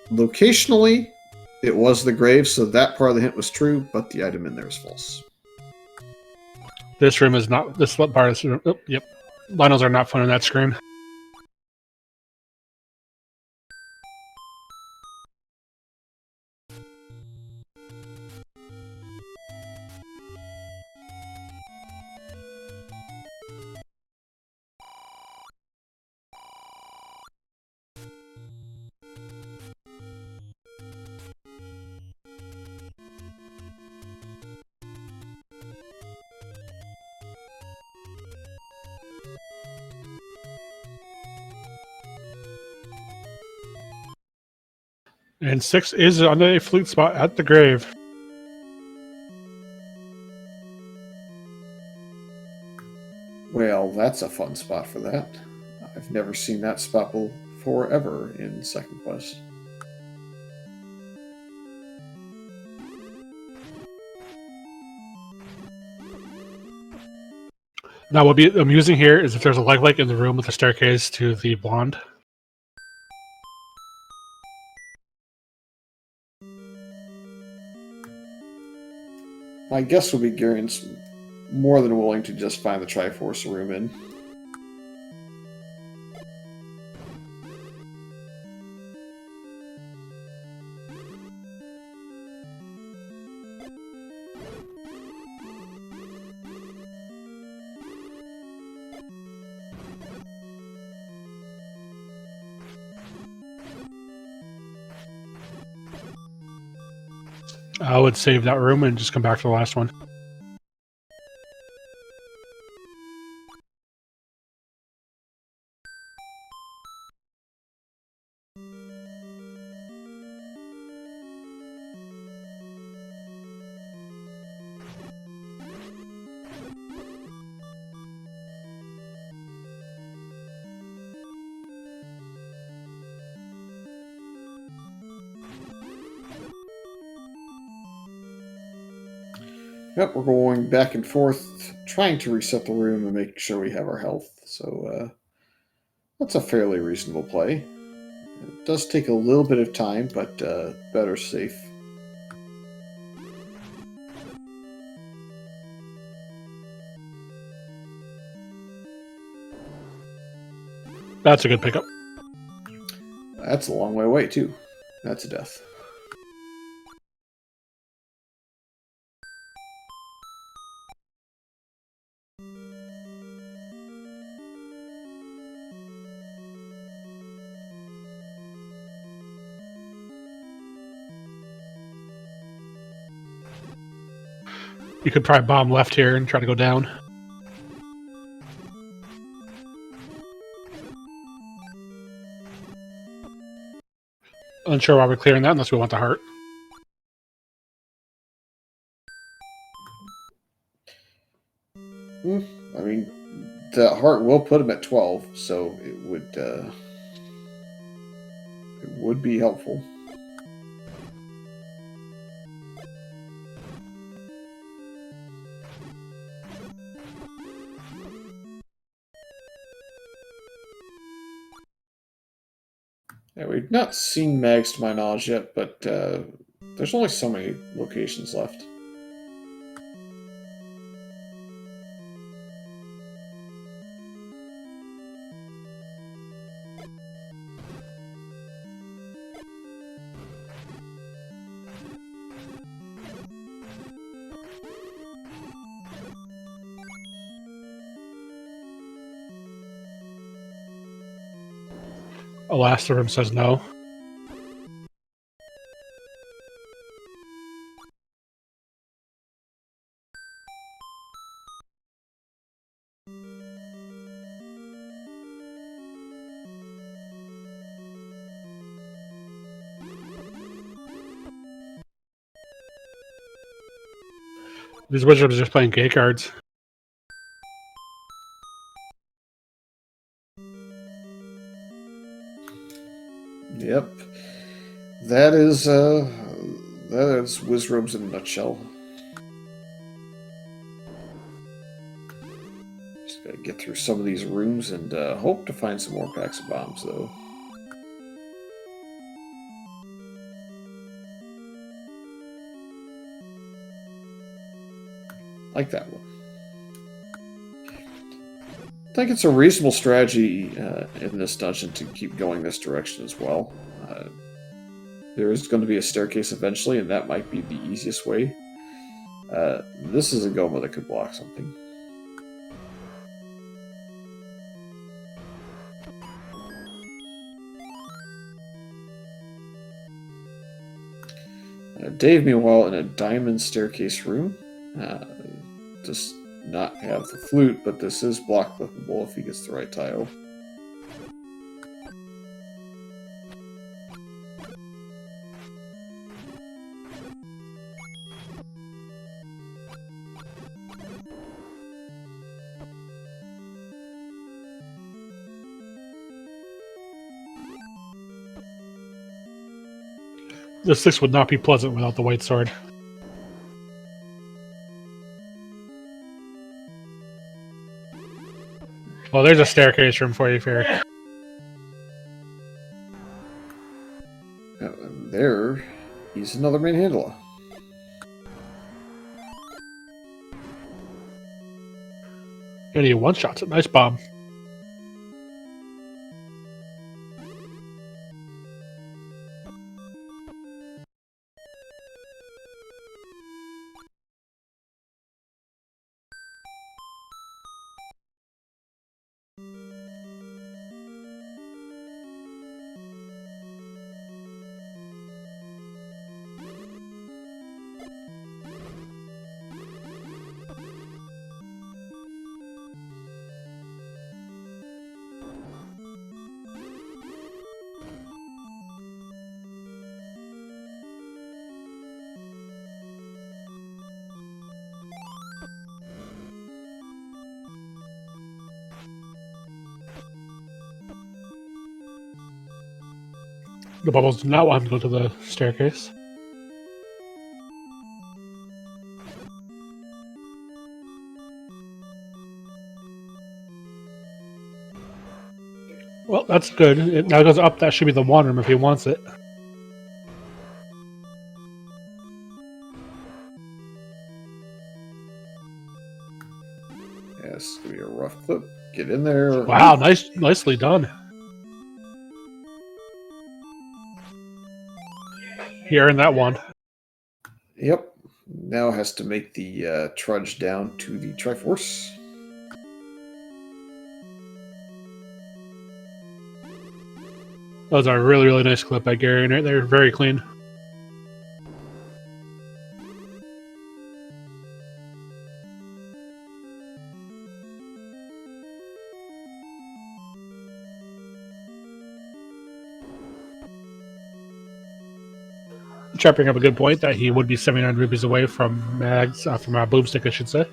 A: locationally it was the grave, so that part of the hint was true, but the item in there is false.
B: This room is not. This part of this room. Oh, yep. Lionels are not fun on that screen. And 6 is on a flute spot at the grave.
A: Well, that's a fun spot for that. I've never seen that spot before ever in Second Quest.
B: Now, what will be amusing here is if there's a like in the room with the staircase to the blonde.
A: My guess would be Garion's more than willing to just find the Triforce room in.
B: I would save that room and just come back to the last one.
A: Yep, we're going back and forth, trying to reset the room and make sure we have our health. So that's a fairly reasonable play. It does take a little bit of time, but better safe.
B: That's a good pickup.
A: That's a long way away, too. That's a death.
B: You could probably bomb left here and try to go down. Unsure why we're clearing that unless we want the heart.
A: I mean, the heart will put him at 12, so it would be helpful. Yeah, we've not seen mags to my knowledge yet, but there's only so many locations left.
B: Elastorum says no. These wizards are just playing gay cards.
A: Yep. That is Wizrobes in a nutshell. Just gotta get through some of these rooms and hope to find some more packs of bombs, though. Like that one. I think it's a reasonable strategy in this dungeon to keep going this direction as well. There is going to be a staircase eventually, and that might be the easiest way. This is a Goma that could block something. Dave, meanwhile, in a diamond staircase room, does not have the flute, but this is block clippable if he gets the right tile.
B: This 6 would not be pleasant without the white sword. Well, there's a staircase room for you, Fair.
A: And there, he's another manhandler.
B: And he one-shots it. Nice bomb. The bubbles do not want him to go to the staircase. Well, that's good. It now goes up. That should be the one room if he wants it.
A: Yeah, this is going to be a rough clip. Get in there.
B: Wow, nicely done. Here in that one.
A: Yep. Now has to make the trudge down to the Triforce.
B: That was a really, really nice clip by Gary, and they're very clean. Chat bring up a good point that he would be 79 rupees away from mags, from a boomstick, I should say.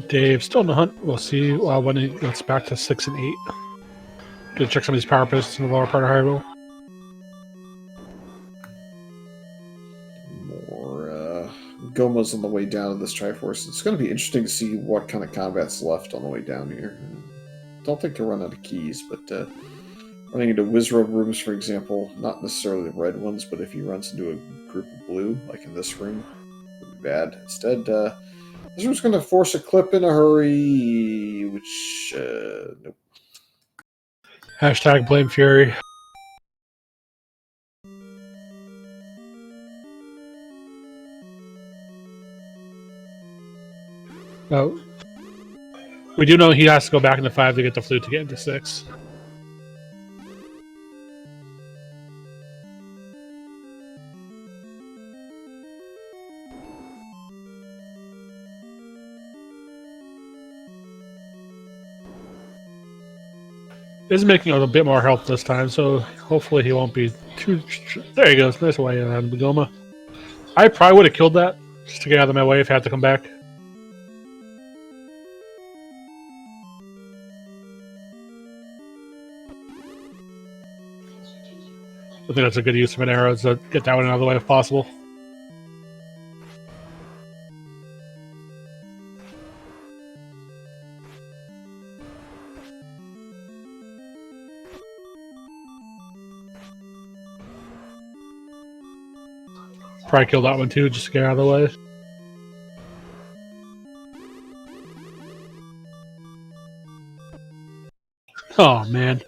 B: Dave still on the hunt. We'll see when he gets back to 6 and 8. Gonna check some of these power pistols in the lower part of Hyrule.
A: More Goma's on the way down to this Triforce. It's going to be interesting to see what kind of combat's left on the way down here. Don't think they'll run out of keys, but running into Wizrobe rooms, for example, not necessarily the red ones, but if he runs into a group of blue, like in this room, would be bad. Instead, this room's going to force a clip in a hurry, which, nope.
B: Hashtag blame Fury. Oh. We do know he has to go back into 5 to get the flute to get into 6. Is making a little bit more health this time, so hopefully he won't be too... There he goes. Nice way on Goma. I probably would have killed that just to get out of my way if I had to come back. I think that's a good use of an arrow to get that one out of the way if possible. Probably kill that one too, just to get out of the way. Oh, man.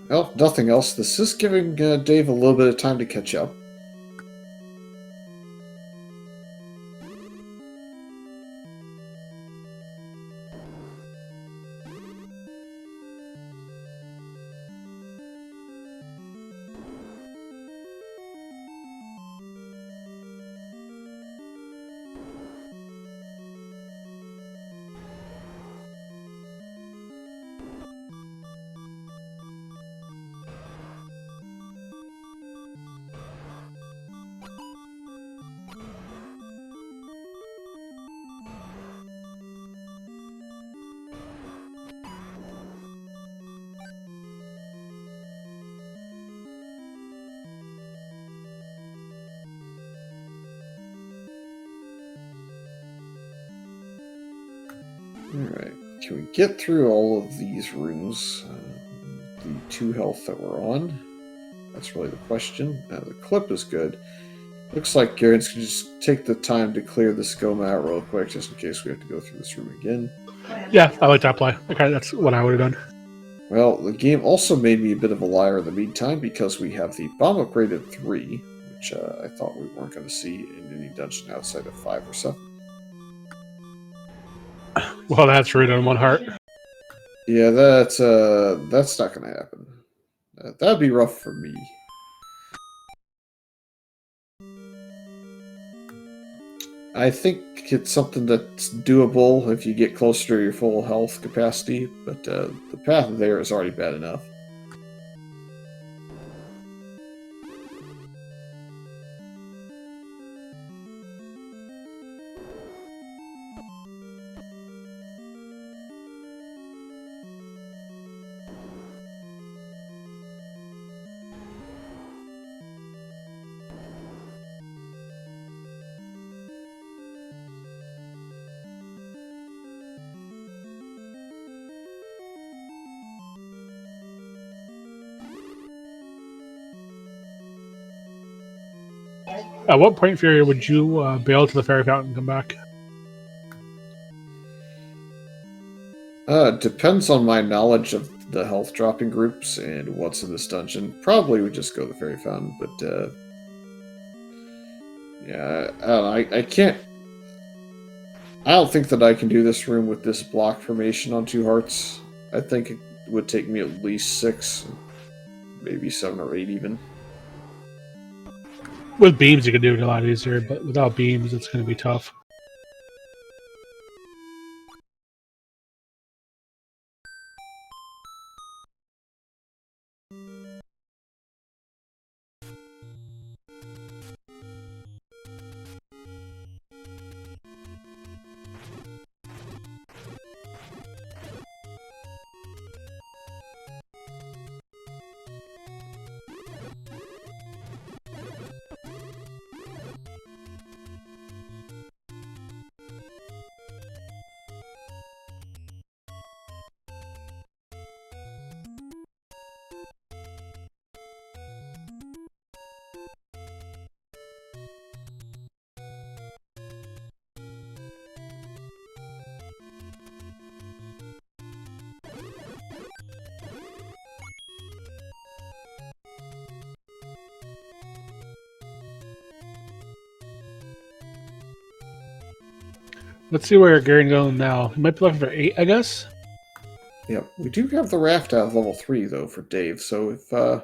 A: Well, nothing else. This is giving Dave a little bit of time to catch up. Alright, can we get through all of these rooms? The 2 health that we're on? That's really the question. The clip is good. Looks like Garrett's can just take the time to clear this Goma out real quick, just in case we have to go through this room again.
B: Yeah, I like that play. Okay, that's what I would have done.
A: Well, the game also made me a bit of a liar in the meantime, because we have the bomb upgraded 3, which I thought we weren't going to see in any dungeon outside of 5 or 7.
B: Well, that's rude on one heart.
A: Yeah, that's not going to happen. That'd be rough for me. I think it's something that's doable if you get closer to your full health capacity, but the path there is already bad enough.
B: At what point, Fury, would you bail to the fairy fountain and come back?
A: Depends on my knowledge of the health dropping groups and what's in this dungeon. Probably would just go to the fairy fountain, but yeah, I don't know, I can't. I don't think that I can do this room with this block formation on 2 hearts. I think it would take me at least 6, maybe 7 or 8 even.
B: With beams, you can do it a lot easier, but without beams, it's going to be tough. Let's see where Garen's going now. He might be looking for 8, I guess.
A: Yep, we do have the raft out of level 3 though for Dave. So if well,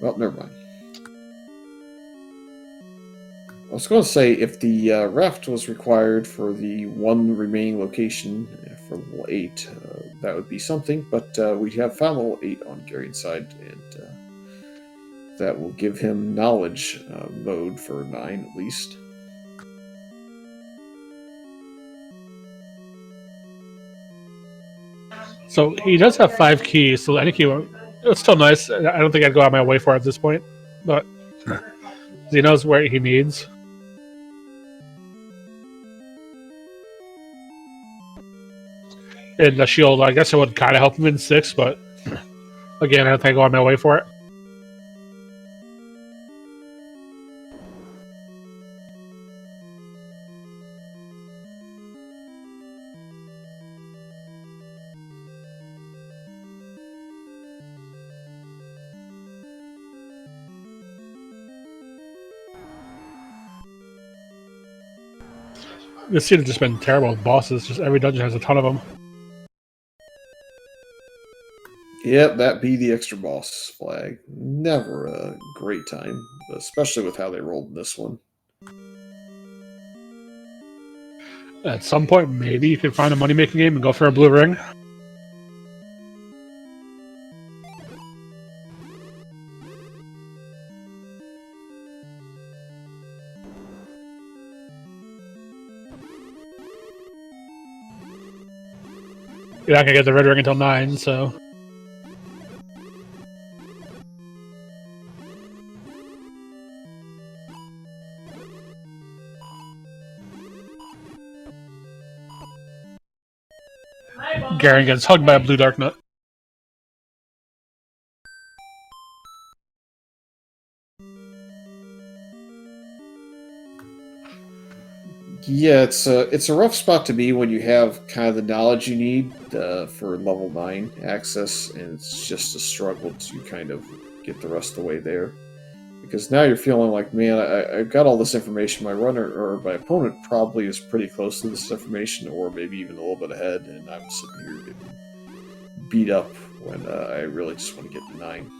A: never mind. I was going to say if the raft was required for the one remaining location for level 8, that would be something. But we have found level 8 on Garen's side, and that will give him knowledge mode for 9 at least.
B: So he does have 5 keys, so any key, it's still nice. I don't think I'd go out of my way for it at this point, but he knows where he needs. And the shield, I guess it would kind of help him in 6, but again, I don't think I'd go out of my way for it. This seed has just been terrible with bosses. Just every dungeon has a ton of them.
A: Yep, that be the extra boss flag. Never a great time, especially with how they rolled in this one.
B: At some point, maybe you could find a money-making game and go for a blue ring. You're not gonna get the red ring until 9, so. Garen gets hugged by a blue dark nut.
A: Yeah, it's a rough spot to be when you have kind of the knowledge you need for level 9 access, and it's just a struggle to kind of get the rest of the way there. Because now you're feeling like, man, I've got all this information. My runner or my opponent probably is pretty close to this information, or maybe even a little bit ahead, and I'm sitting here getting beat up when I really just want to get to 9.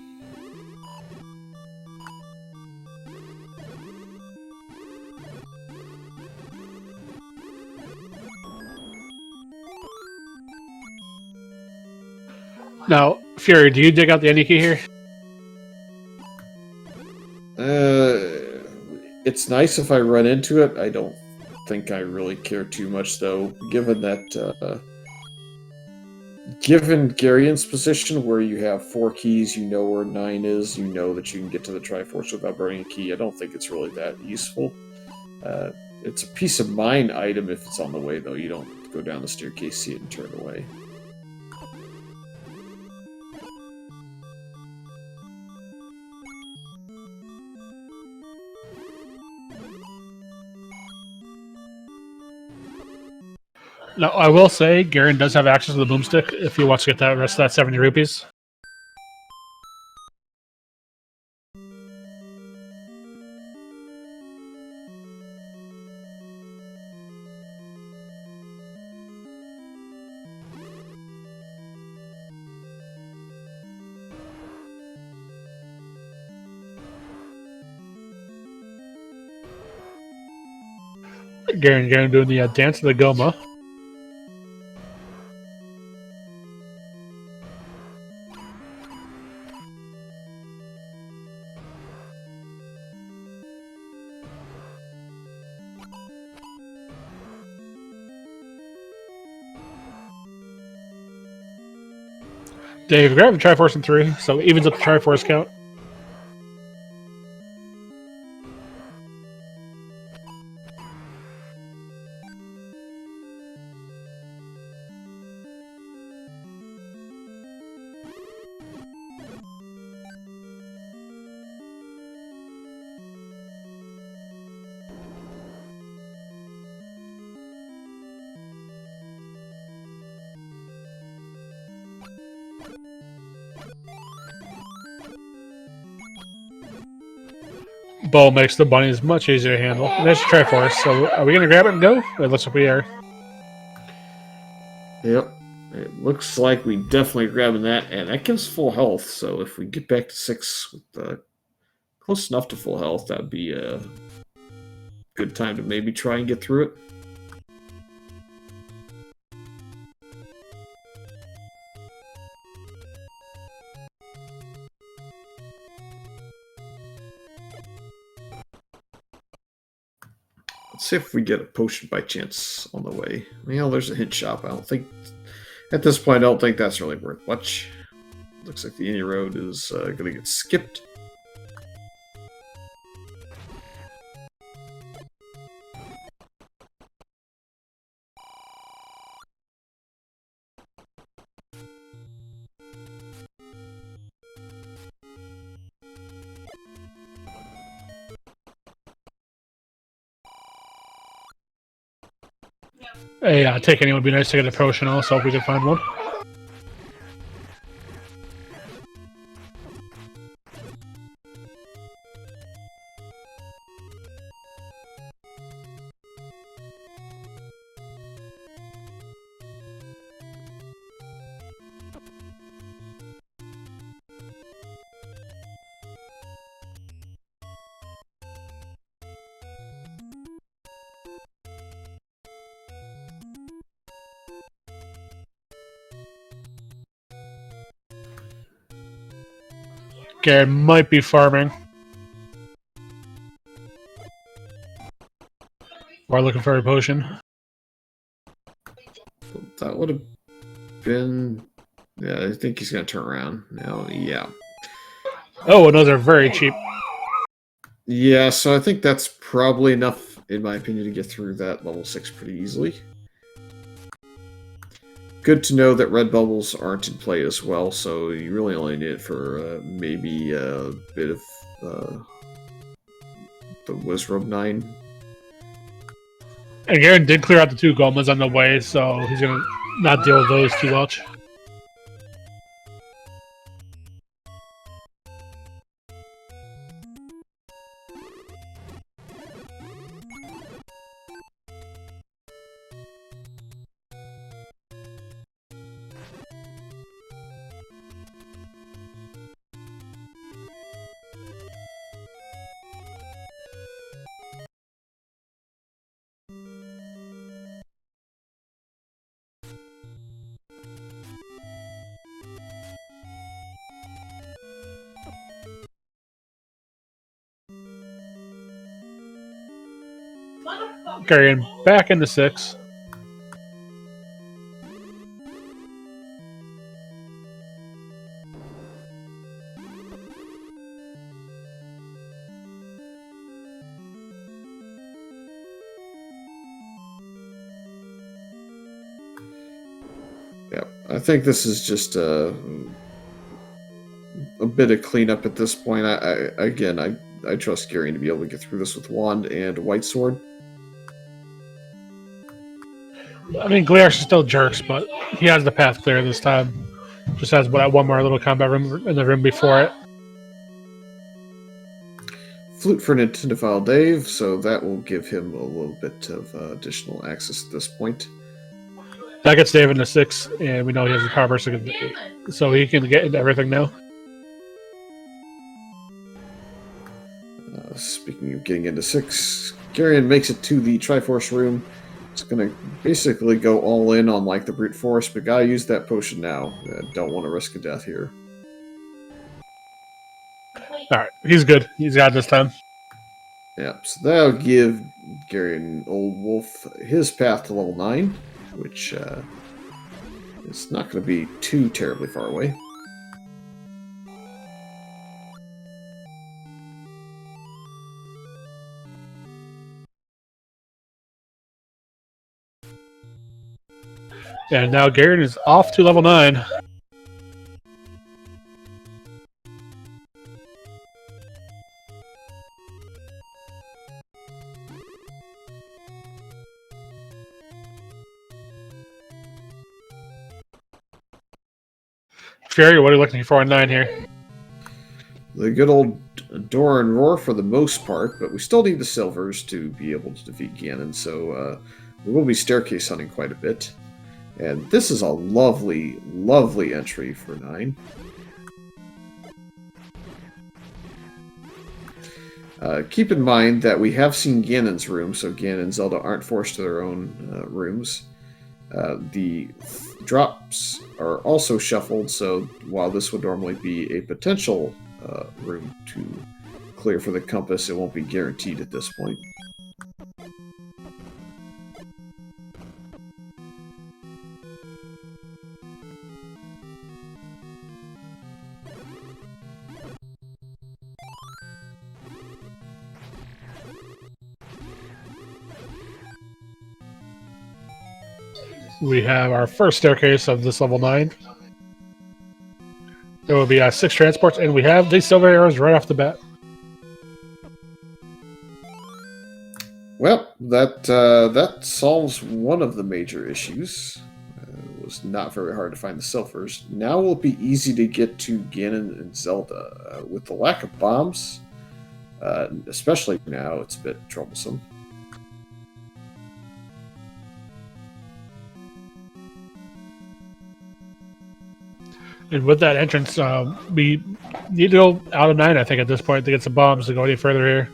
B: Now, Fury, do you dig out the any key here?
A: It's nice if I run into it. I don't think I really care too much, though, given that, given Garion's position, where you have 4 keys, you know where 9 is, you know that you can get to the Triforce without burning a key. I don't think it's really that useful. It's a peace of mind item if it's on the way, though. You don't go down the staircase, see it, and turn away.
B: Now, I will say, Garen does have access to the boomstick if he wants to get that rest of that 70 rupees. Garen doing the dance of the Goma. Dave, grab the Triforce in 3, so it evens up the Triforce count. Bow makes the bunnies much easier to handle. And there's the Triforce, so are we going to grab it and go? It looks like we are.
A: Yep. It looks like we definitely grabbing that, and that gives full health. So if we get back to 6 with close enough to full health, that'd be a good time to maybe try and get through it. Let's see if we get a potion by chance on the way. Well, there's a hint shop. I don't think, at this point, I don't think that's really worth much. Looks like the Any Road is going to get skipped.
B: Hey, taking it would be nice to get a potion also if we could find one. Gary might be farming. Or looking for a potion.
A: That would have been... Yeah, I think he's going to turn around. Now, yeah.
B: Oh, and those are very cheap.
A: Yeah, so I think that's probably enough, in my opinion, to get through that level 6 pretty easily. Good to know that red bubbles aren't in play as well, so you really only need it for maybe a bit of the Wizrobe 9.
B: And Garen did clear out the 2 Gomas on the way, so he's going to not deal with those too much. Garen back into 6.
A: Yeah, I think this is just a bit of cleanup at this point. I trust Gary to be able to get through this with Wand and White Sword.
B: I mean, Glear's still jerks, but he has the path clear this time. Just has one more little combat room in the room before it.
A: Flute for nintendophiledave, so that will give him a little bit of additional access at this point.
B: That gets Dave into 6, and we know he has the power burst, so he can get into everything now.
A: Speaking of getting into 6, Garion makes it to the Triforce room. It's going to basically go all in on like the brute force, but gotta use that potion now. Don't want to risk a death here.
B: Alright, he's good. He's got it this time.
A: Yep, so that'll give garionoldwolf his path to level 9, which is not going to be too terribly far away.
B: And now Garen is off to level 9. Fury, what are you looking for on 9 here?
A: The good old Door and Roar for the most part, but we still need the silvers to be able to defeat Ganon, so we will be staircase hunting quite a bit. And this is a lovely, lovely entry for 9. Keep in mind that we have seen Ganon's room, so Ganon and Zelda aren't forced to their own rooms. The drops are also shuffled, so while this would normally be a potential room to clear for the compass, it won't be guaranteed at this point.
B: We have our first staircase of this level 9. There will be 6 transports, and we have these silver arrows right off the bat.
A: Well, that solves one of the major issues. It was not very hard to find the silvers. Now will it be easy to get to Ganon and Zelda? With the lack of bombs, especially now, it's a bit troublesome.
B: And with that entrance, we need to go out of 9, I think, at this point to get some bombs to go any further here.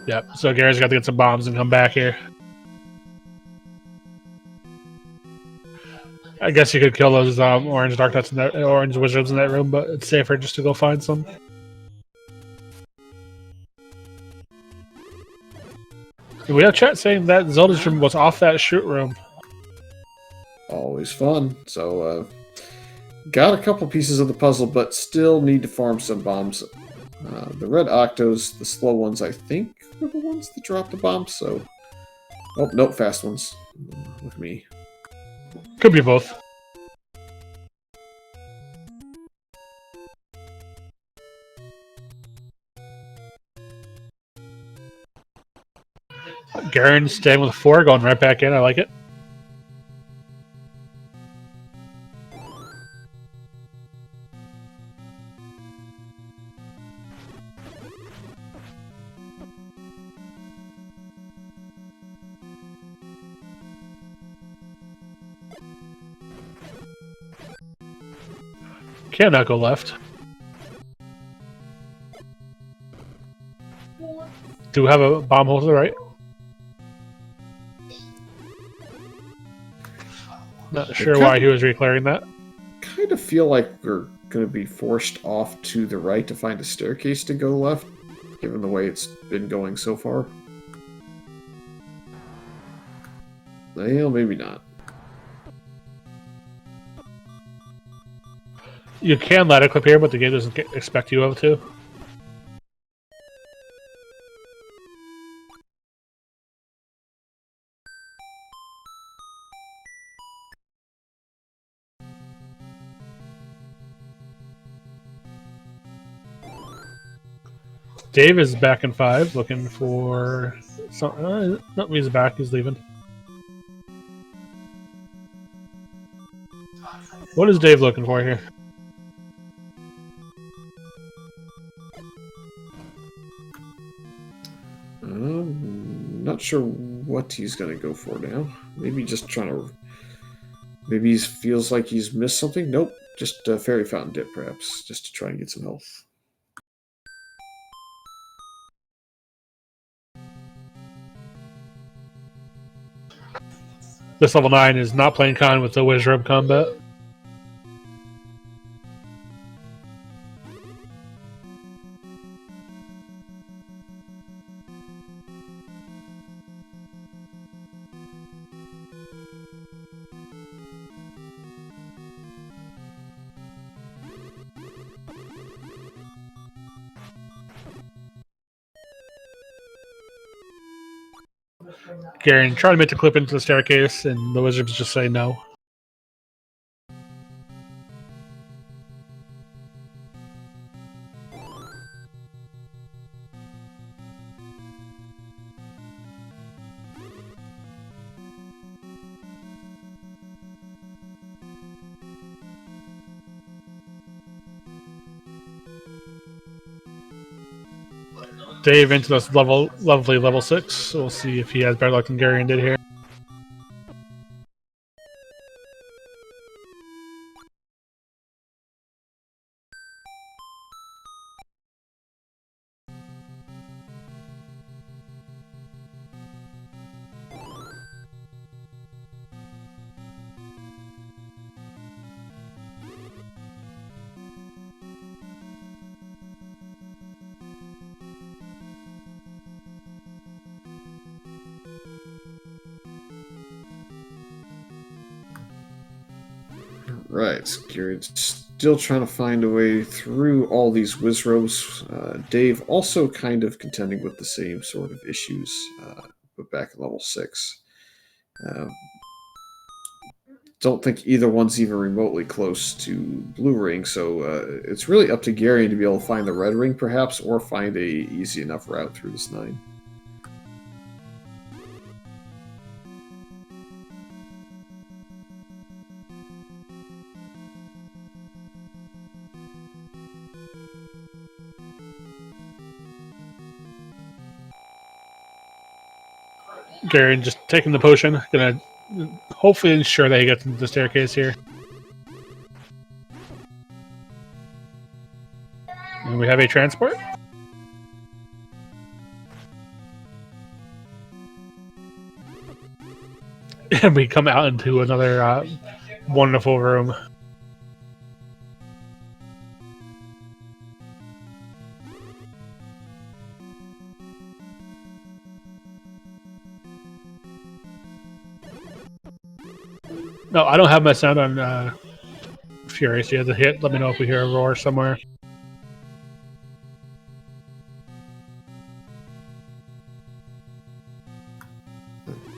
B: Yep, so Gary's got to get some bombs and come back here. I guess you could kill those orange dark nuts in that orange wizards in that room, but it's safer just to go find some. We have chat saying that Zelda's room was off that shoot room.
A: Always fun. So, got a couple pieces of the puzzle, but still need to farm some bombs. The red octos, the slow ones, I think, were the ones that dropped the bombs, so... Oh, nope, fast ones. Look at me.
B: Could be both. Garen staying with 4, going right back in. I like it. Cannot go left. Do we have a bomb hole to the right? Not sure why he was reclaring that.
A: Kind of feel like we're going to be forced off to the right to find a staircase to go left, given the way it's been going so far. Well, maybe not.
B: You can ladder clip here, but the game doesn't expect you to. Dave is back in 5, looking for some. No, he's back. He's leaving. What is Dave looking for here?
A: Not sure what he's going to go for now. Maybe just trying to... Maybe he feels like he's missed something? Nope. Just a fairy fountain dip, perhaps. Just to try and get some health.
B: This level 9 is not playing con with the wizard combat. Garen trying to make the clip into the staircase, and the wizards just say no. Dave into this lovely level 6. So we'll see if he has better luck than Garion did here.
A: Right, Gary's still trying to find a way through all these Wizros. Dave also kind of contending with the same sort of issues, but back at level 6. Don't think either one's even remotely close to Blue Ring, so it's really up to Gary to be able to find the Red Ring, perhaps, or find a easy enough route through this 9.
B: Garion just taking the potion, gonna hopefully ensure that he gets into the staircase here. And we have a transport. And we come out into another wonderful room. No, I don't have my sound on Furious. You have to hit. Let me know if we hear a roar somewhere.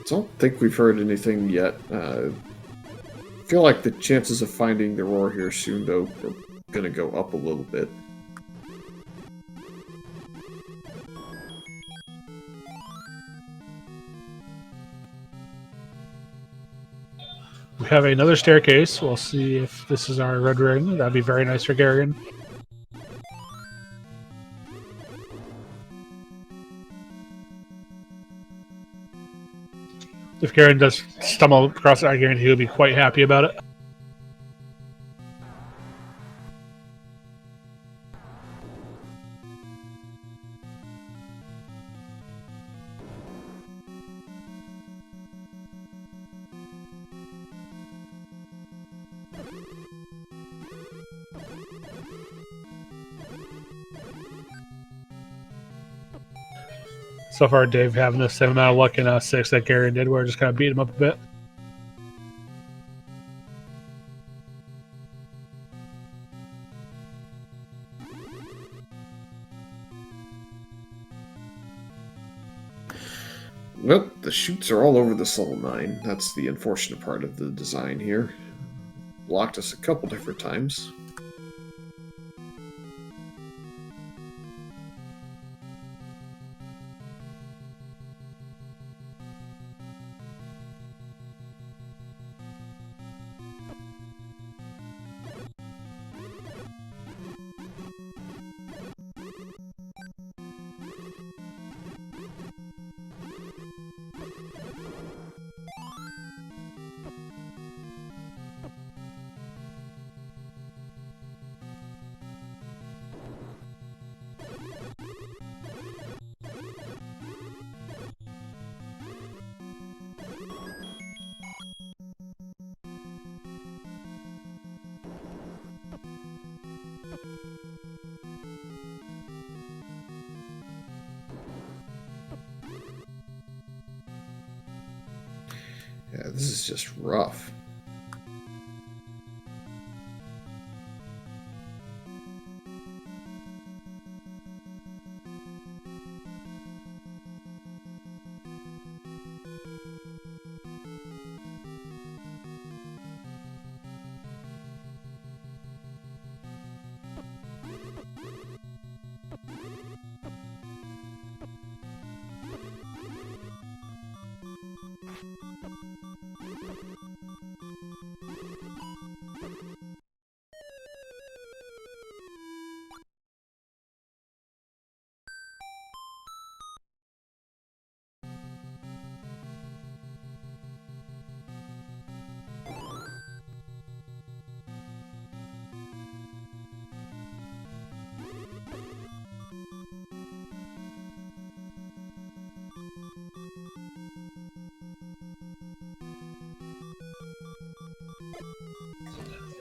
A: Don't think we've heard anything yet. I feel like the chances of finding the roar here soon, though, are going to go up a little bit.
B: We have another staircase. We'll see if this is our red ring. That'd be very nice for Garion. If Garion does stumble across it, I guarantee he'll be quite happy about it. So far, Dave having the same amount of luck in 6 that Garion did. We're just kind of beat him up a bit.
A: Well, the chutes are all over this level 9. That's the unfortunate part of the design here. Blocked us a couple different times. Yeah, this is just rough.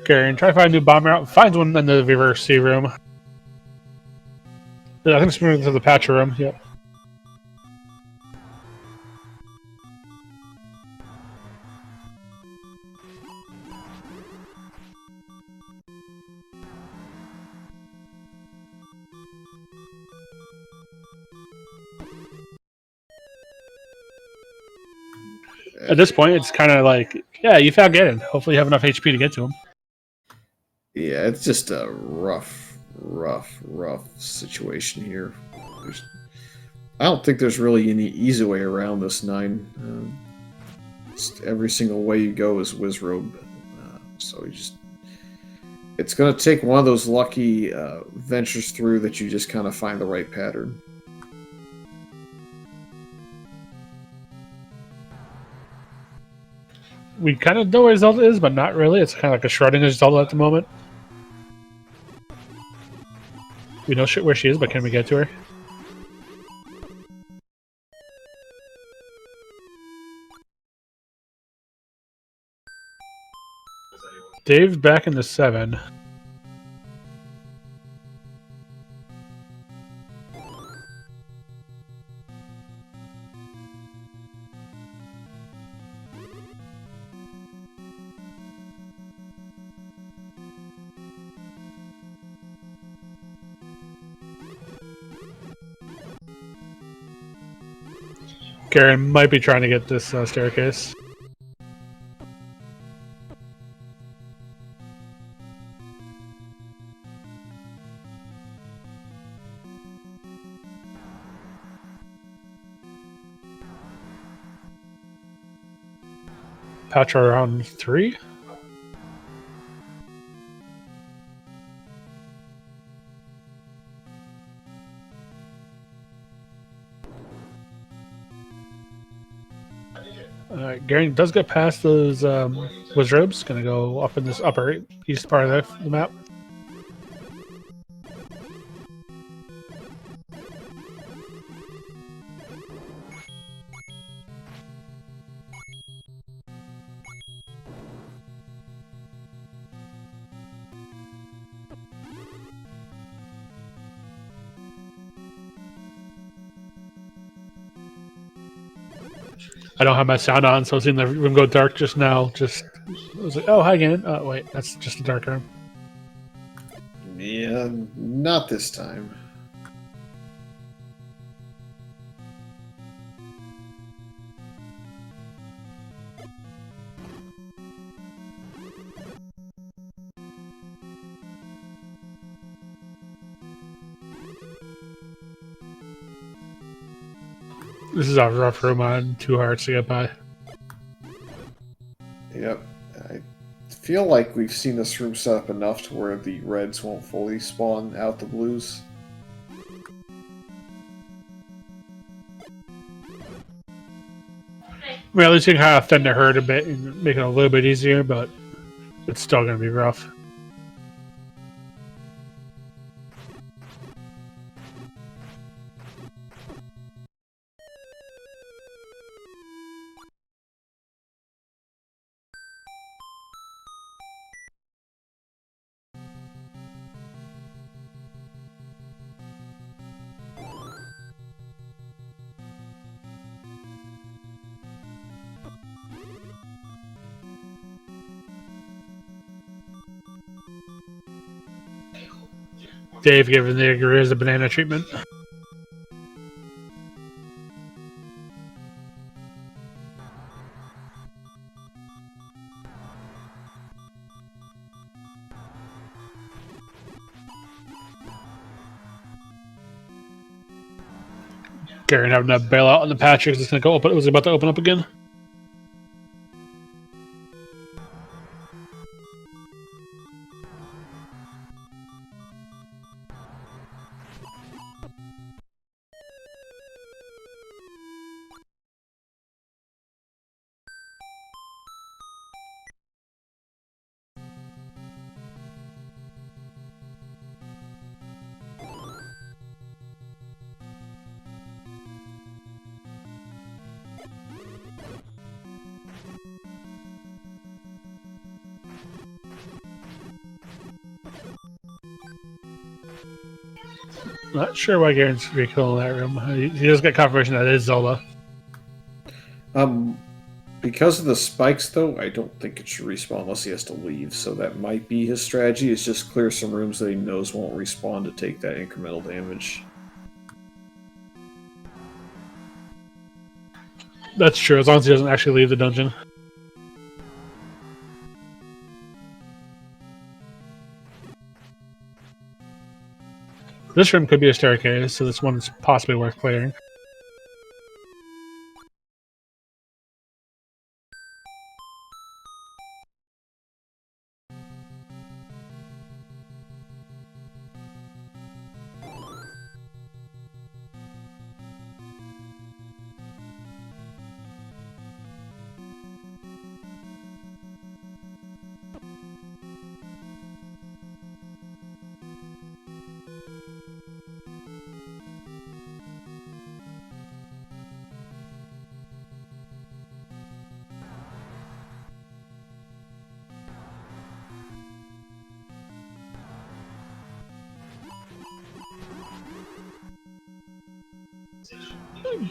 B: Garen, try to find a new bomb route. Finds one in the reverse C room. Yeah, I think it's moving to the patch room. Yep. At this point, it's kind of like, yeah, you found Ganon. Hopefully you have enough HP to get to him.
A: Yeah, it's just a rough situation here. I don't think there's really any easy way around this 9. Every single way you go is Wizrobe. So you just... It's going to take one of those lucky ventures through that you just kind of find the right pattern.
B: We kind of know where Zelda is, but not really. It's kind of like a Schrödinger's Zelda at the moment. We know where she is, but can we get to her? Dave's back in the 7. Garen might be trying to get this staircase. Patch around 3. Garen does get past those Wizrobes. Gonna go up in this upper east part of the map. I don't have my sound on, so I was in the room go dark just now. I was like, oh, hi again. Oh, wait, that's just a dark room.
A: Yeah, not this time.
B: This is a rough room on 2 hearts to get by.
A: Yep. I feel like we've seen this room set up enough to where the reds won't fully spawn out the blues.
B: I mean, at least you can kind of thin the herd a bit and make it a little bit easier, but it's still going to be rough. Dave giving the Grizz a banana treatment. Garen having to bail out on the patch because it's going to go open. It was about to open up again. Not sure why Garen's recalling that room. He does get confirmation that it is Zelda.
A: Because of the spikes, though, I don't think it should respawn unless he has to leave. So that might be his strategy, is just clear some rooms that he knows won't respawn to take that incremental damage.
B: That's true, as long as he doesn't actually leave the dungeon. This room could be a staircase, so this one's possibly worth clearing.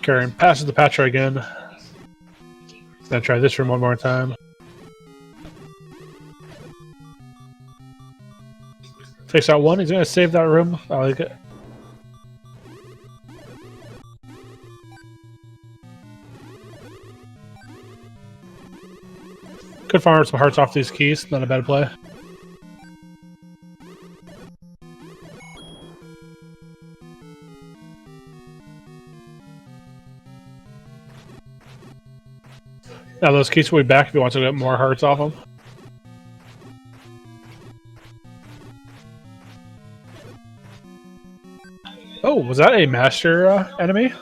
B: Garen passes the Patra again. Gonna try this room one more time. Takes out one. He's gonna save that room. I like it. Could farm some hearts off these keys. Not a bad play. Now those keys will be back if you want to get more hearts off them. Oh, was that a master enemy?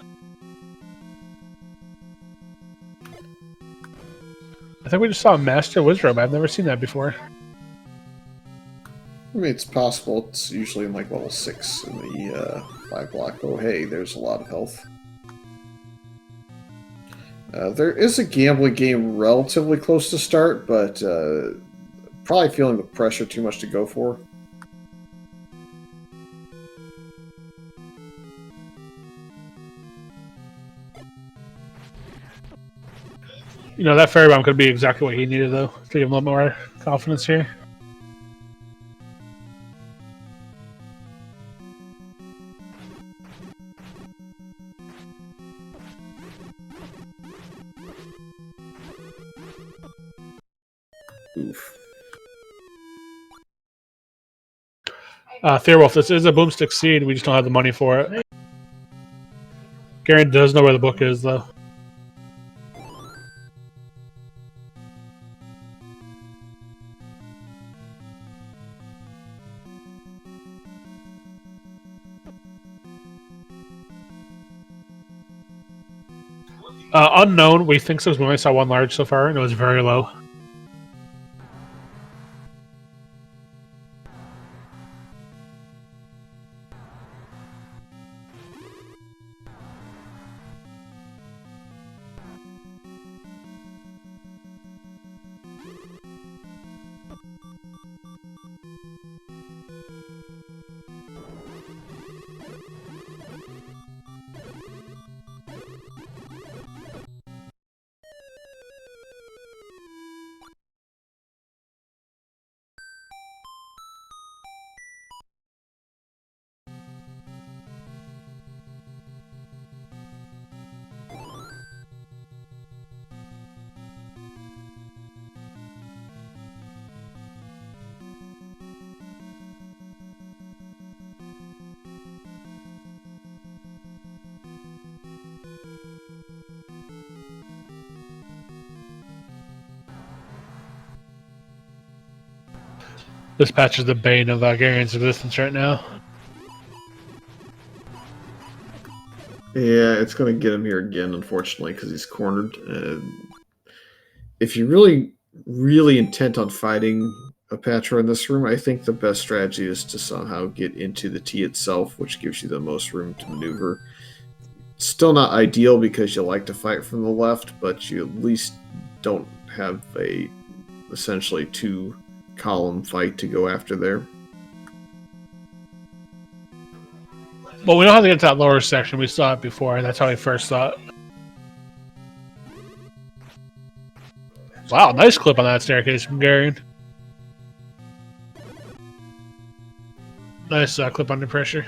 B: I think we just saw a master wizard. I've never seen that before.
A: I mean, it's possible. It's usually in like level 6 in the 5 block. Oh, hey, there's a lot of health. There is a gambling game relatively close to start, but probably feeling the pressure too much to go for.
B: You know, that fairy bomb could be exactly what he needed, though, to give him a little more confidence here.
A: Oof.
B: Theorwolf, this is a boomstick seed. We just don't have the money for it. Garen does know where the book is, though. Unknown, we think so. We only saw one large so far, and it was very low. This patch is the bane of Garen's existence right now.
A: Yeah, it's going to get him here again, unfortunately, because he's cornered. If you're really intent on fighting a Patra in this room, I think the best strategy is to somehow get into the T itself, which gives you the most room to maneuver. Still not ideal because you like to fight from the left, but you at least don't have a essentially 2-column fight to go after there.
B: Well, we know how to get to that lower section. We saw it before, and that's how we first saw it. Wow, nice clip on that staircase from Garion. Nice clip under pressure.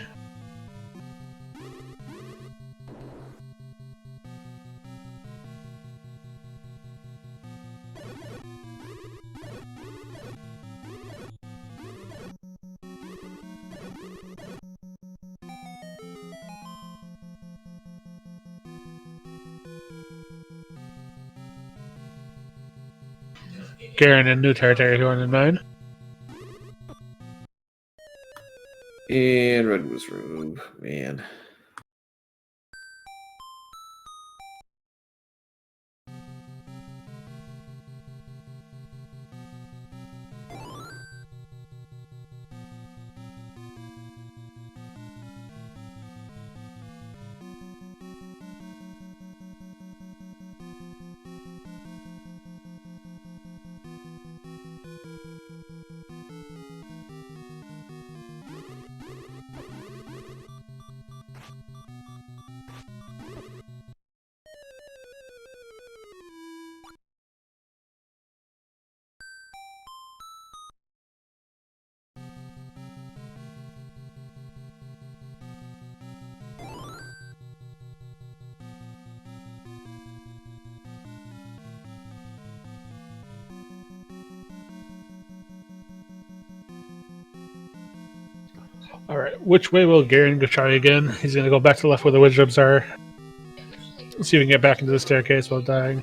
B: Garen in new territory 209.
A: And Red was removed. Man.
B: Alright, which way will Garen go try again? He's going to go back to the left where the wizards are. Let's see if we can get back into the staircase without dying.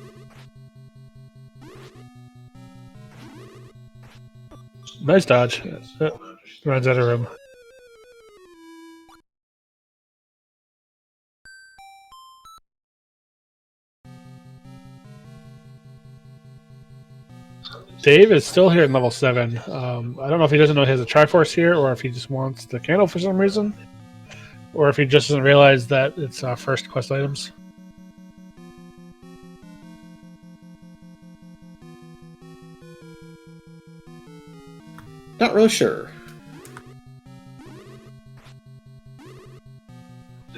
B: Nice dodge. Runs out of room. Dave is still here at level 7. I don't know if he doesn't know he has a Triforce here, or if he just wants the candle for some reason, or if he just doesn't realize that it's first quest items.
A: Not really sure.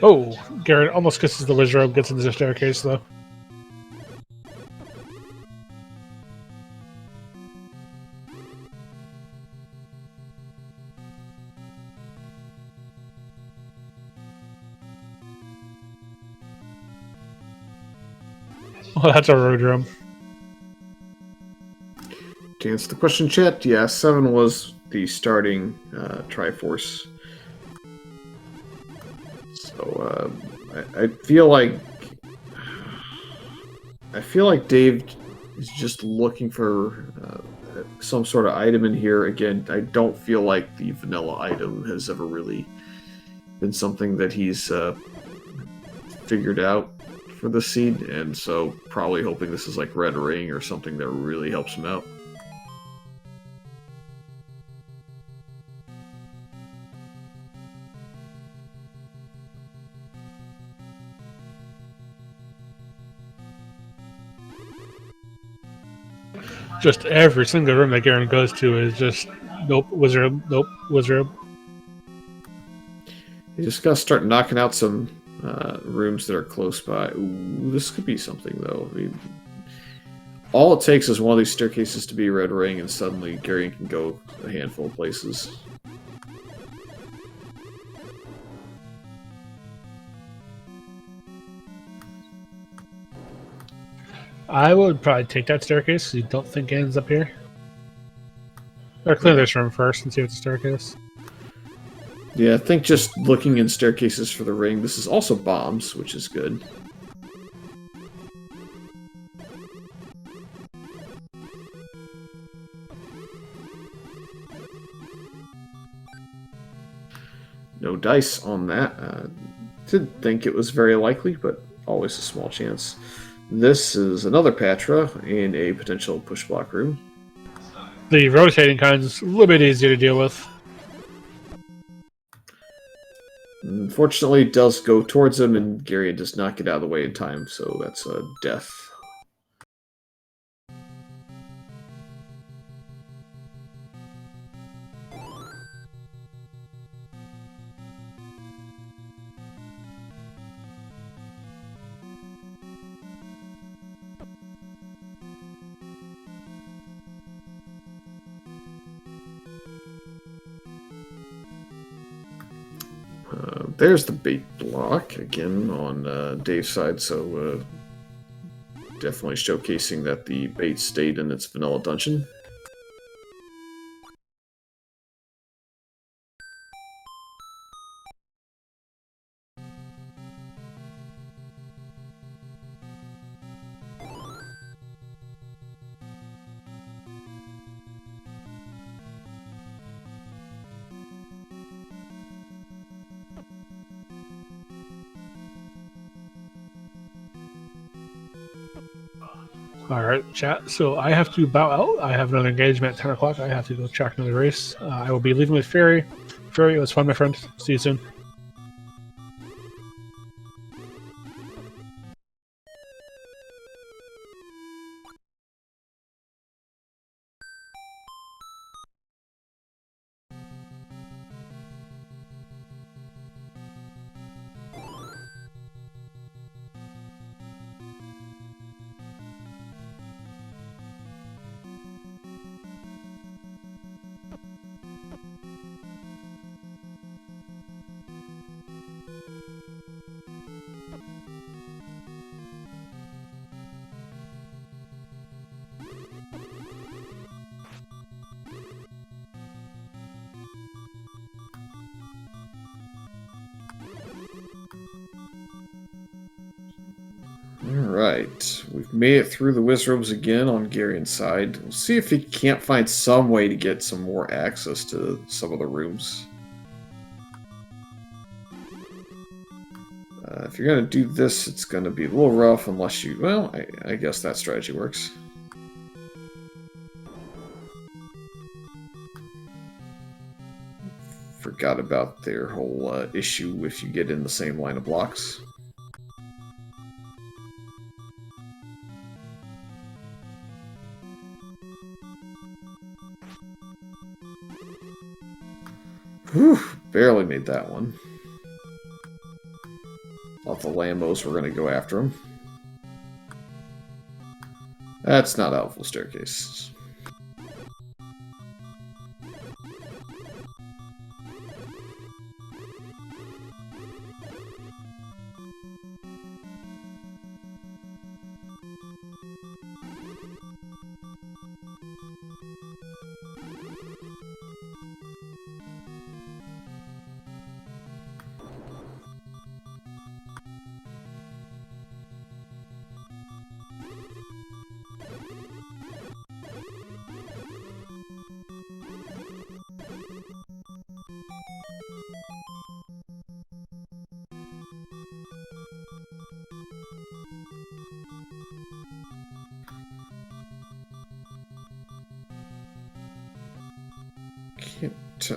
B: Oh, Garrett almost kisses the wizard, gets into the staircase though. Well, that's a road room.
A: To answer the question, chat, yeah, 7 was the starting Triforce. So I feel like Dave is just looking for some sort of item in here. Again, I don't feel like the vanilla item has ever really been something that he's figured out for the seed, and so probably hoping this is like Red Ring or something that really helps him out.
B: Just every single room that Garen goes to is just nope, wizard, nope, wizard.
A: You just gotta start knocking out some rooms that are close by. Ooh, this could be something though. I mean, all it takes is one of these staircases to be Red Ring, and suddenly Gary can go a handful of places.
B: I would probably take that staircase. You don't think Garen's up here? Or clear this room first and see what's the staircase.
A: Yeah, I think just looking in staircases for the ring. This is also bombs, which is good. No dice on that. Didn't think it was very likely, but always a small chance. This is another Patra in a potential push block room.
B: The rotating kind is a little bit easier to deal with.
A: Unfortunately, it does go towards him, and Gary does not get out of the way in time, so that's a death. There's the bait block again on Dave's side, so definitely showcasing that the bait stayed in its vanilla dungeon.
B: All right, chat. So I have to bow out. I have another engagement at 10 o'clock. I have to go check another race. I will be leaving with Fury. Fury, it was fun, my friend. See you soon.
A: Alright, we've made it through the Wizrobes again on Garion's side. We'll see if he can't find some way to get some more access to some of the rooms. If you're going to do this, it's going to be a little rough unless you... Well, I guess that strategy works. Forgot about their whole issue if you get in the same line of blocks. Whew, barely made that one. Thought the Lambos were going to go after him. That's not helpful staircase.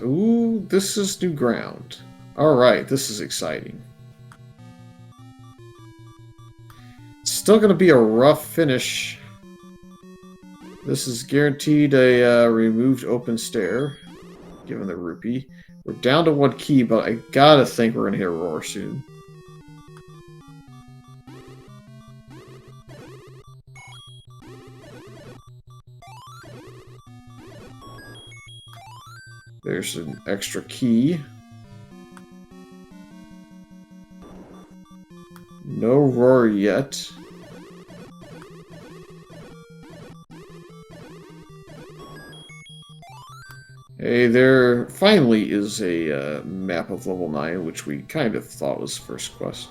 A: Ooh, this is new ground. Alright, this is exciting. It's still going to be a rough finish. This is guaranteed a removed open stair, given the rupee. We're down to one key, but I gotta think we're going to hit a roar soon. There's an extra key. No roar yet. Hey, there finally is a map of level 9, which we kind of thought was first quest.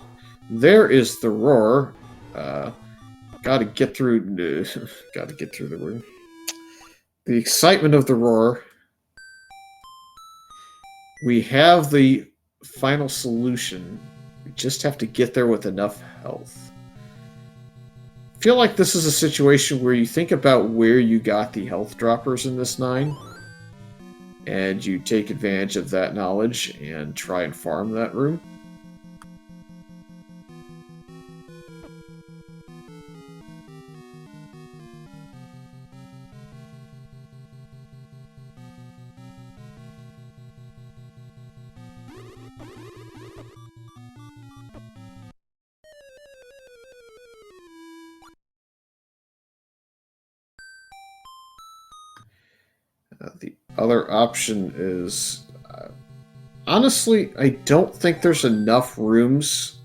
A: There is the roar. Gotta get through. Gotta get through the room. The excitement of the roar. We have the final solution. We just have to get there with enough health. I feel like this is a situation where you think about where you got the health droppers in this 9, and you take advantage of that knowledge and try and farm that room. The other option is Honestly, I don't think there's enough rooms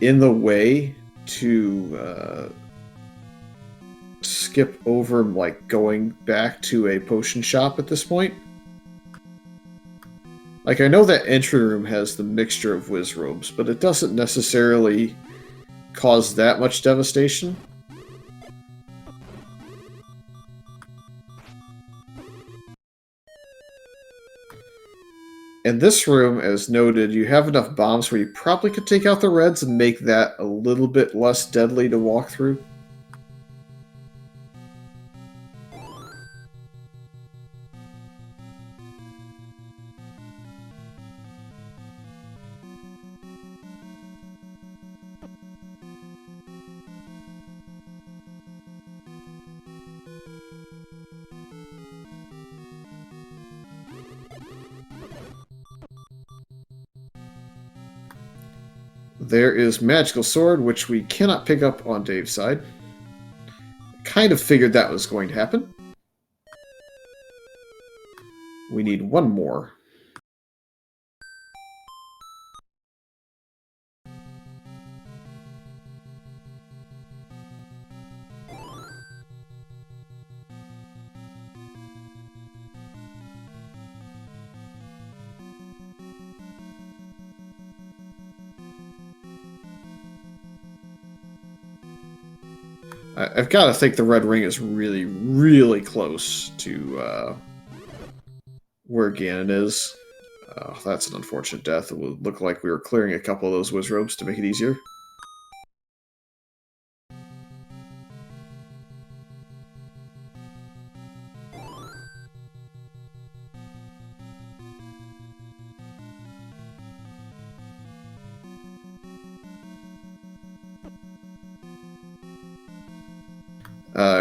A: in the way to skip over, like, going back to a potion shop at this point. Like, I know that entry room has the mixture of whiz robes, but it doesn't necessarily cause that much devastation. In this room, as noted, you have enough bombs where you probably could take out the reds and make that a little bit less deadly to walk through. There is Magical Sword, which we cannot pick up on Dave's side. Kind of figured that was going to happen. We need one more. I've got to think the red ring is really, really close to where Ganon is. That's an unfortunate death. It would look like we were clearing a couple of those whiz robes to make it easier.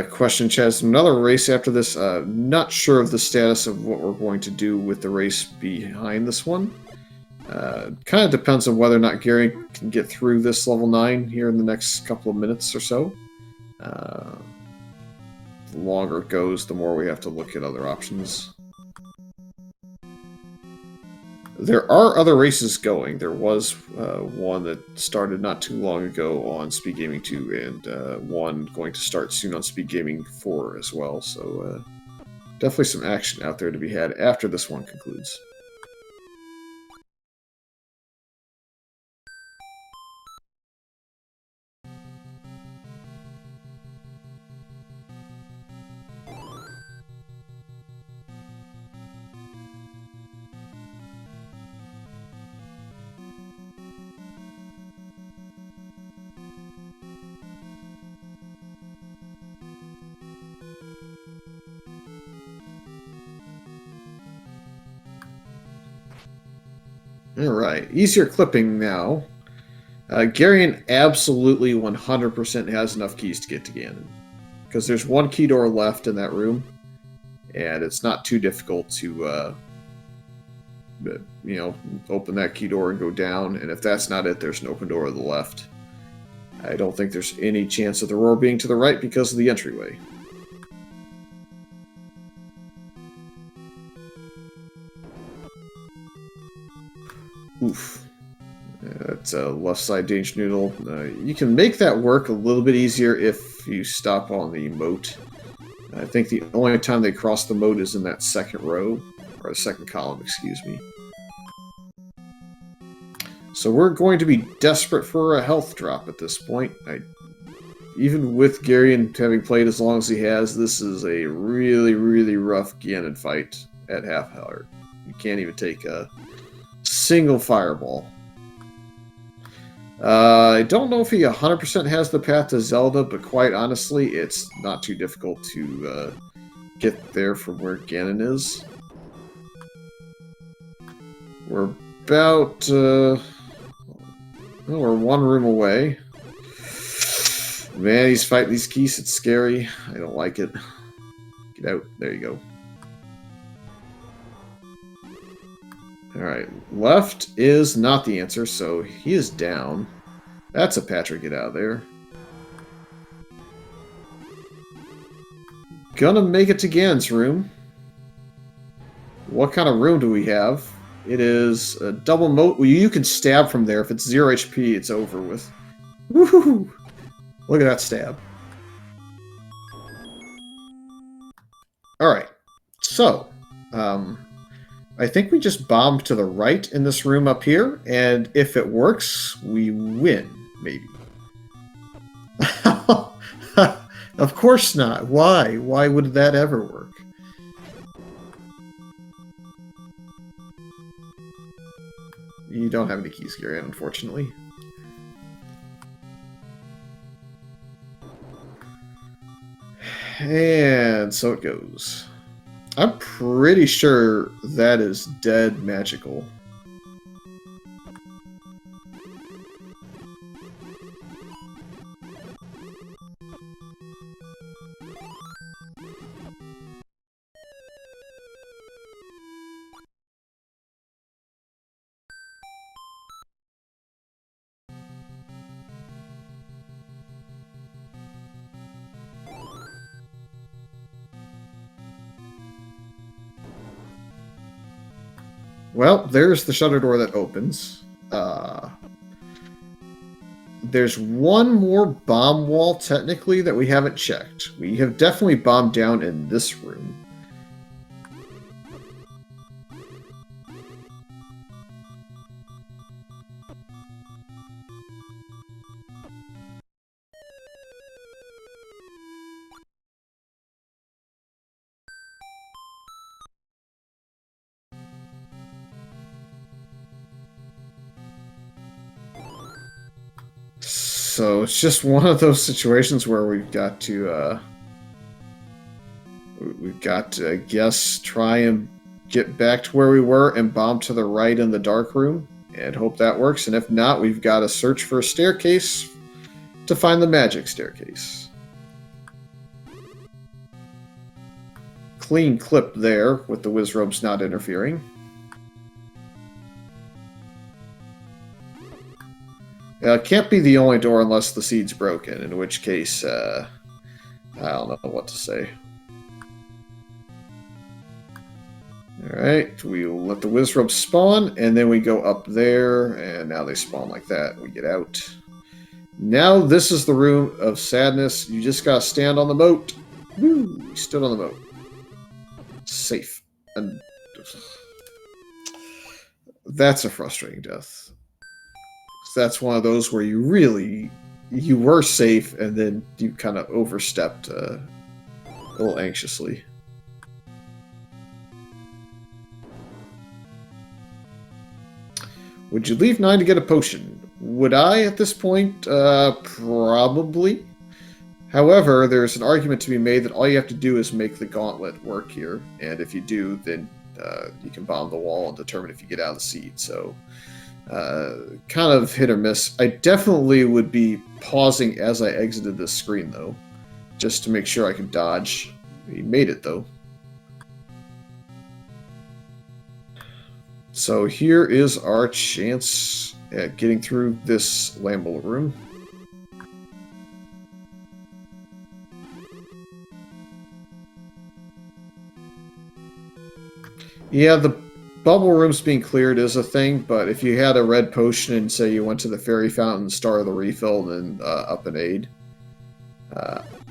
A: Question, Chaz. Another race after this. Not sure of the status of what we're going to do with the race behind this one. Kind of depends on whether or not Gary can get through this level 9 here in the next couple of minutes or so. The longer it goes, the more we have to look at other options. There are other races going. There was one that started not too long ago on SpeedGaming 2, and one going to start soon on SpeedGaming 4 as well. So definitely some action out there to be had after this one concludes. Alright, easier clipping now. Garion absolutely 100% has enough keys to get to Ganon. Because there's one key door left in that room, and it's not too difficult to, open that key door and go down, and if that's not it, there's an open door to the left. I don't think there's any chance of the roar being to the right because of the entryway. Oof. That's a left side Danger Noodle. You can make that work a little bit easier if you stop on the moat. I think the only time they cross the moat is in that second row, or the second column, excuse me. So we're going to be desperate for a health drop at this point. Even with Garion having played as long as he has, this is a really, really rough Ganon fight at half heart. You can't even take a single fireball. I don't know if he 100% has the path to Zelda, but quite honestly, it's not too difficult to get there from where Ganon is. We're about... we're one room away. Man, he's fighting these keys. It's scary. I don't like it. Get out. There you go. Alright, left is not the answer, so he is down. That's a Patrick, get out of there. Gonna make it to Ganon's room. What kind of room do we have? It is a double moat. Well, you can stab from there. If it's 0 HP, it's over with. Woohoo! Look at that stab. Alright. So, I think we just bomb to the right in this room up here, and if it works, we win, maybe. Of course not. Why? Why would that ever work? You don't have any keys, Gary, unfortunately. And so it goes. I'm pretty sure that is dead magical. Well, there's the shutter door that opens. There's one more bomb wall, technically, that we haven't checked. We have definitely bombed down in this room. So it's just one of those situations where we've got to, I guess, try and get back to where we were and bomb to the right in the dark room and hope that works. And if not, we've got to search for a staircase to find the magic staircase. Clean clip there with the Wizrobes not interfering. It can't be the only door unless the seed's broken, in which case, I don't know what to say. Alright, we'll let the Wizrobes spawn, and then we go up there, and now they spawn like that. We get out. Now this is the room of sadness. You just gotta stand on the moat. Woo! We stood on the moat. Safe. And that's a frustrating death. That's one of those where you were safe and then you kind of overstepped a little anxiously. Would you leave 9 to get a potion? Would I at this point? Probably. However, there's an argument to be made that all you have to do is make the gauntlet work here, and if you do, then you can bomb the wall and determine if you get out of the seed. So, kind of hit or miss. I definitely would be pausing as I exited this screen, though, just to make sure I could dodge. We made it, though. So here is our chance at getting through this Lambo room. Yeah, the bubble rooms being cleared is a thing, but if you had a red potion and say you went to the fairy fountain, star the refill, then up an aid,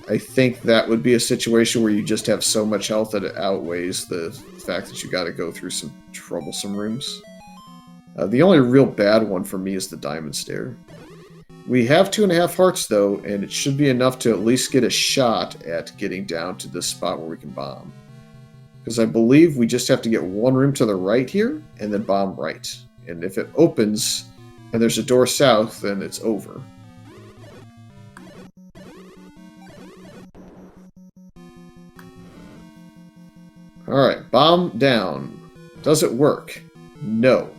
A: I think that would be a situation where you just have so much health that it outweighs the fact that you got to go through some troublesome rooms. The only real bad one for me is the diamond stair. We have 2.5 hearts though, and it should be enough to at least get a shot at getting down to this spot where we can bomb. Because I believe we just have to get one room to the right here, and then bomb right. And if it opens, and there's a door south, then it's over. Alright, bomb down. Does it work? No.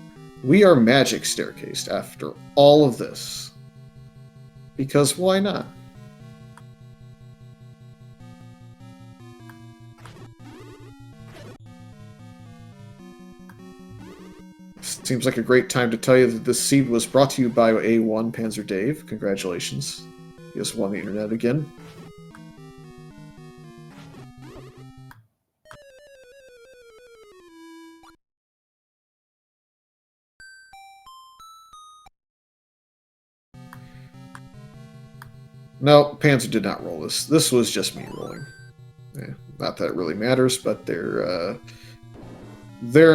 A: We are magic staircased after all of this. Because why not? Seems like a great time to tell you that this seed was brought to you by A1 Panzer Dave. Congratulations. He just won the internet again. No, Panzer did not roll this. This was just me rolling. Not that it really matters, but therein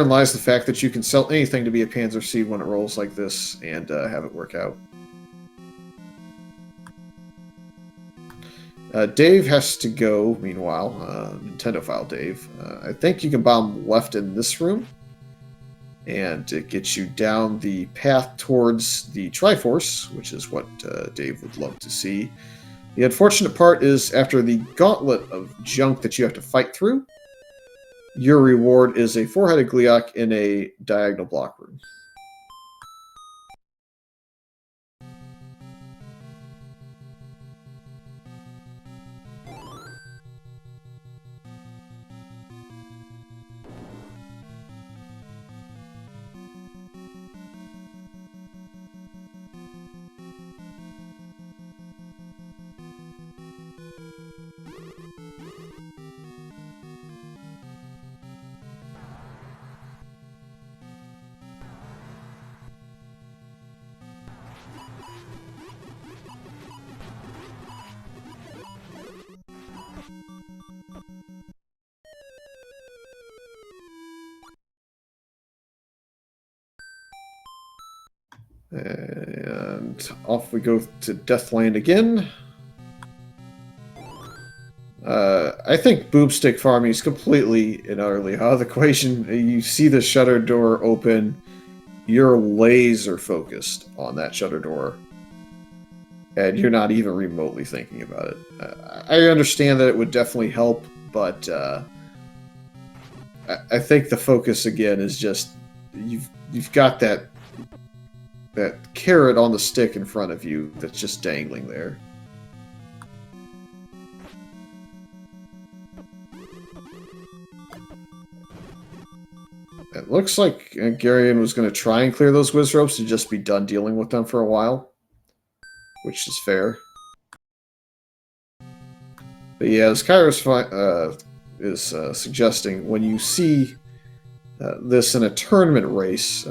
A: lies the fact that you can sell anything to be a Panzer seed when it rolls like this and have it work out. Dave has to go, meanwhile. Nintendophiledave. I think you can bomb left in this room. And it gets you down the path towards the Triforce, which is what Dave would love to see. The unfortunate part is after the gauntlet of junk that you have to fight through, your reward is a 4-headed Gleeok in a diagonal block room. And off we go to Deathland again. I think boomstick farming is completely and utterly out of the equation. You see the shutter door open, you're laser focused on that shutter door, and you're not even remotely thinking about it. I understand that it would definitely help, but I think the focus again is just you've got that carrot on the stick in front of you that's just dangling there. It looks like Garion was going to try and clear those whiz ropes to just be done dealing with them for a while, which is fair. But yeah, as Kairos is suggesting, when you see this in a tournament race,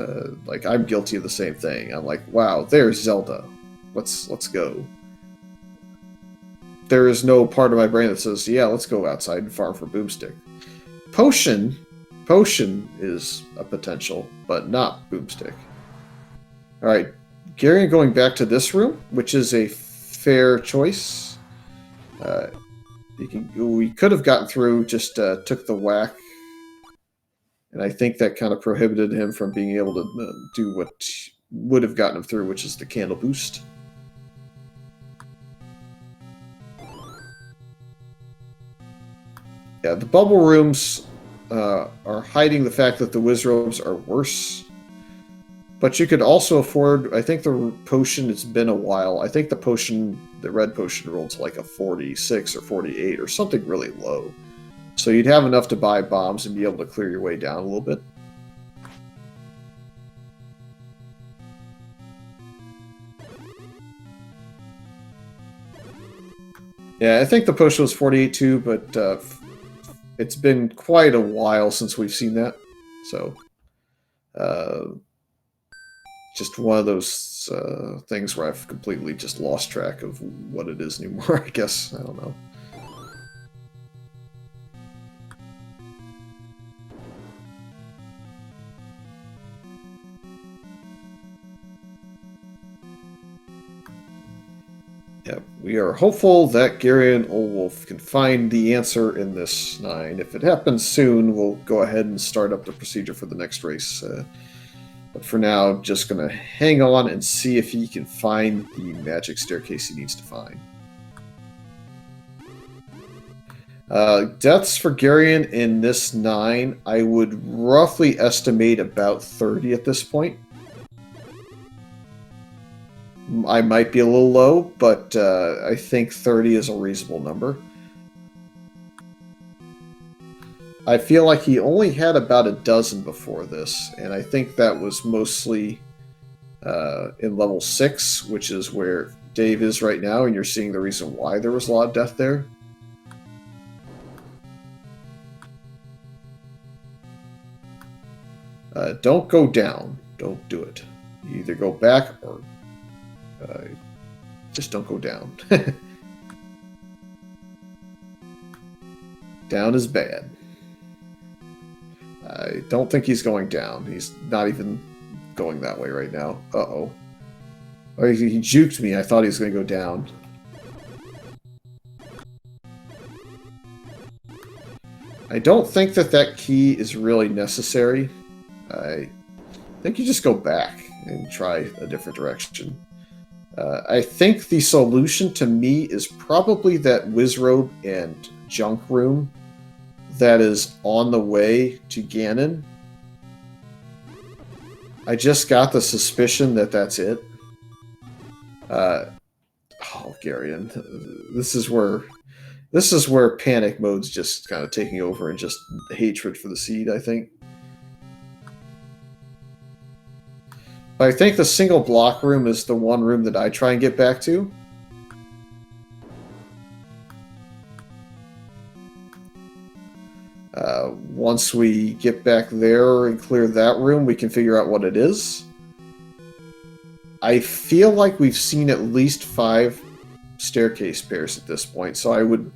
A: like I'm guilty of the same thing. I'm like, wow, there's Zelda. Let's go. There is no part of my brain that says, yeah, let's go outside and farm for Boomstick. Potion is a potential, but not Boomstick. All right, Gary, going back to this room, which is a fair choice. We could have gotten through, just took the whack. And I think that kind of prohibited him from being able to do what would have gotten him through, which is the candle boost. Yeah, the bubble rooms are hiding the fact that the whiz robes are worse. But you could also afford, I think the potion, it's been a while. I think the red potion rolled to like a 46 or 48 or something really low. So you'd have enough to buy bombs and be able to clear your way down a little bit. Yeah, I think the potion was 48 too, but it's been quite a while since we've seen that. So, just one of those things where I've completely just lost track of what it is anymore, I guess. I don't know. Yeah, we are hopeful that garionoldwolf can find the answer in this 9. If it happens soon, we'll go ahead and start up the procedure for the next race. But for now, just going to hang on and see if he can find the magic staircase he needs to find. Deaths for Garion in this 9, I would roughly estimate about 30 at this point. I might be a little low, but I think 30 is a reasonable number. I feel like he only had about a dozen before this, and I think that was mostly in level 6, which is where Dave is right now, and you're seeing the reason why there was a lot of death there. Don't go down. Don't do it. You either go back or just don't go down. Down is bad. I don't think he's going down. He's not even going that way right now. Uh-oh. Oh, he juked me. I thought he was going to go down. I don't think that key is really necessary. I think you just go back and try a different direction. I think the solution to me is probably that Wizrobe and Junk Room that is on the way to Ganon. I just got the suspicion that that's it. Oh, Garion. This is where panic mode's just kind of taking over and just hatred for the seed, I think. But I think the single block room is the one room that I try and get back to. Once we get back there and clear that room, we can figure out what it is. I feel like we've seen at least 5 staircase pairs at this point, so I would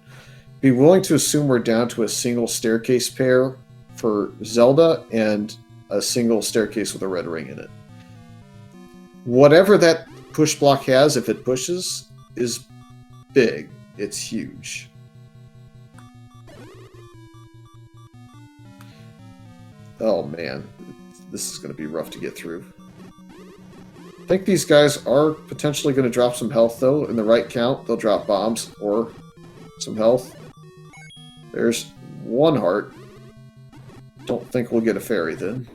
A: be willing to assume we're down to a single staircase pair for Zelda and a single staircase with a red ring in it. Whatever that push block has, if it pushes, is big. It's huge. Oh man, this is going to be rough to get through. I think these guys are potentially going to drop some health, though. In the right count, they'll drop bombs or some health. There's 1 heart. Don't think we'll get a fairy, then.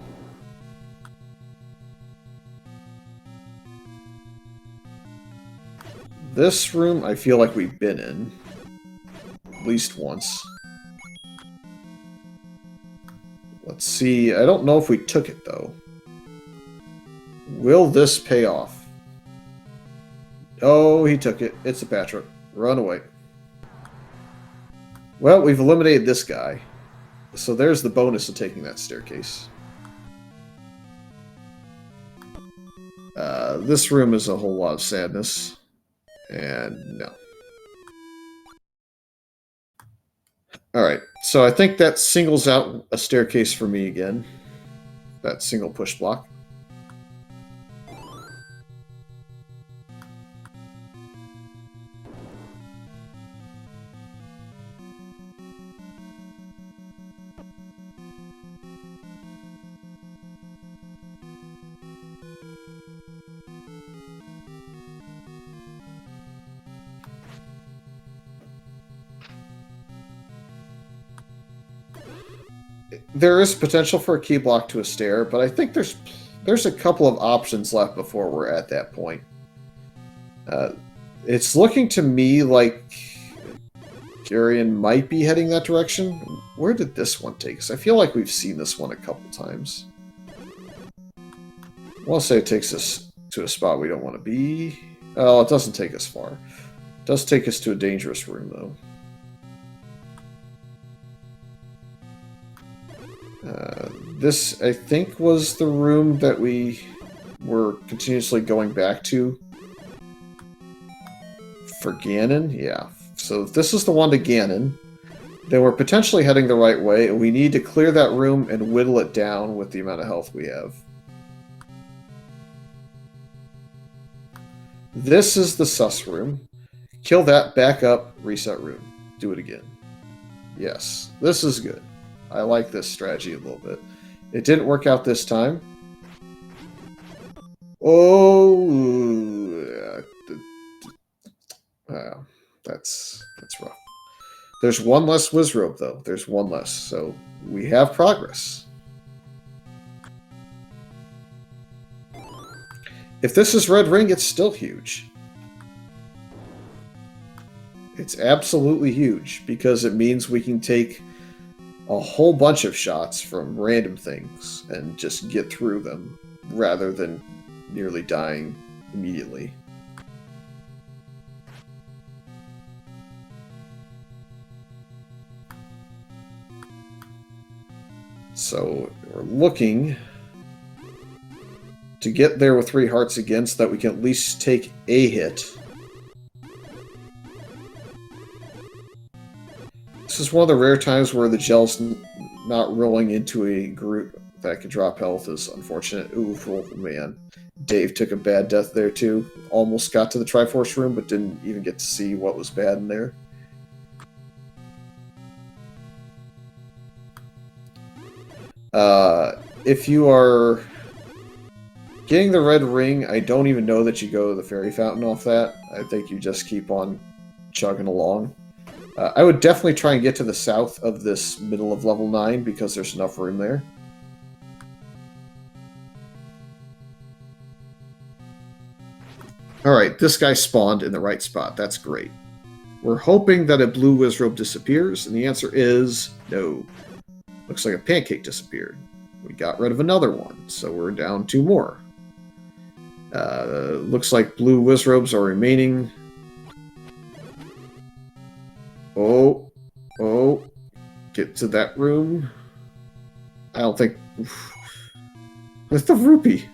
A: This room, I feel like we've been in. At least once. Let's see. I don't know if we took it, though. Will this pay off? Oh, he took it. It's a Patrick. Run away. Well, we've eliminated this guy. So there's the bonus of taking that staircase. This room is a whole lot of sadness. And no. Alright, so I think that singles out a staircase for me again. That single push block. There is potential for a key block to a stair, but I think there's a couple of options left before we're at that point. It's looking to me like Garion might be heading that direction. Where did this one take us? I feel like we've seen this one a couple times. I want to say it takes us to a spot we don't want to be. Oh, it doesn't take us far. It does take us to a dangerous room, though. This, I think, was the room that we were continuously going back to for Ganon. Yeah, so if this is the one to Ganon, then we're potentially heading the right way, and we need to clear that room and whittle it down with the amount of health we have. This is the sus room. Kill that, back up, reset room. Do it again. Yes, this is good. I like this strategy a little bit. It didn't work out this time. Oh, that's rough. There's one less Wizrobe, though. There's one less, so we have progress. If this is Red Ring, it's still huge. It's absolutely huge, because it means we can take a whole bunch of shots from random things and just get through them, rather than nearly dying immediately. So we're looking to get there with 3 hearts again so that we can at least take a hit. This is one of the rare times where the gel's not rolling into a group that could drop health is unfortunate. Ooh, oh, man. Dave took a bad death there, too. Almost got to the Triforce room, but didn't even get to see what was bad in there. If you are getting the red ring, I don't even know that you go to the fairy fountain off that. I think you just keep on chugging along. I would definitely try and get to the south of this middle of level 9 because there's enough room there. Alright, this guy spawned in the right spot. That's great. We're hoping that a blue Wizrobe disappears, and the answer is no. Looks like a pancake disappeared. We got rid of another one, so we're down 2 more. Looks like blue Wizrobes are remaining. Oh, get to that room. I don't think... With the rupee.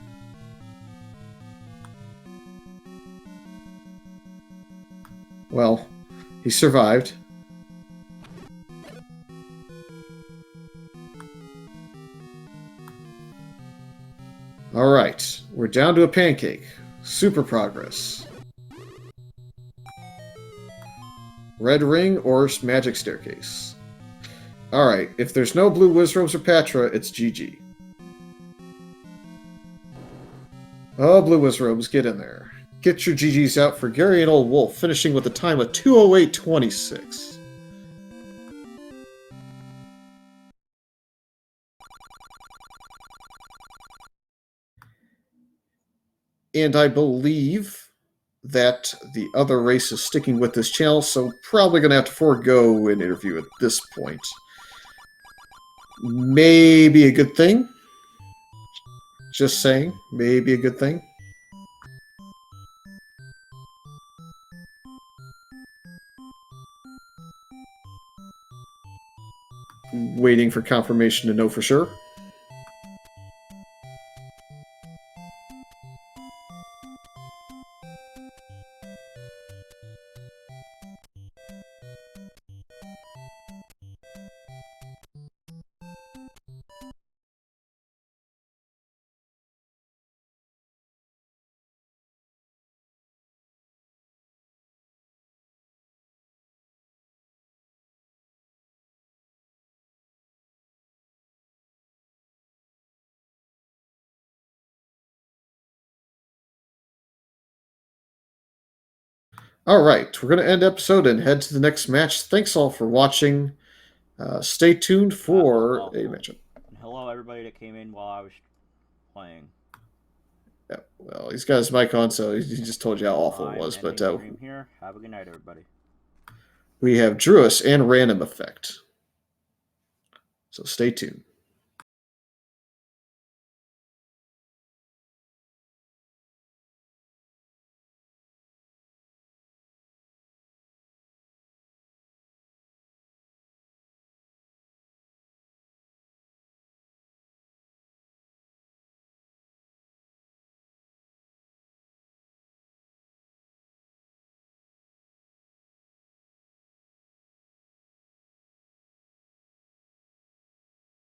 A: Well, he survived. Alright, we're down to a pancake. Super progress. Red ring or magic staircase. Alright, if there's no blue Wizrobes or Patra, it's GG. Oh, blue Wizrobes, get in there. Get your GGs out for garionoldwolf, finishing with a time of 2:08.26. And I believe that the other race is sticking with this channel, so probably going to have to forego an interview at this point. Maybe a good thing. Just saying, maybe a good thing. Waiting for confirmation to know for sure. Alright, we're going to end episode and head to the next match. Thanks all for watching. Stay tuned for a matchup.
C: Hello everybody that came in while I was playing.
A: Yeah, well, he's got his mic on, so he just told you how awful it was. But
C: here. Have a good night, everybody.
A: We have Druis and Random Effect. So stay tuned.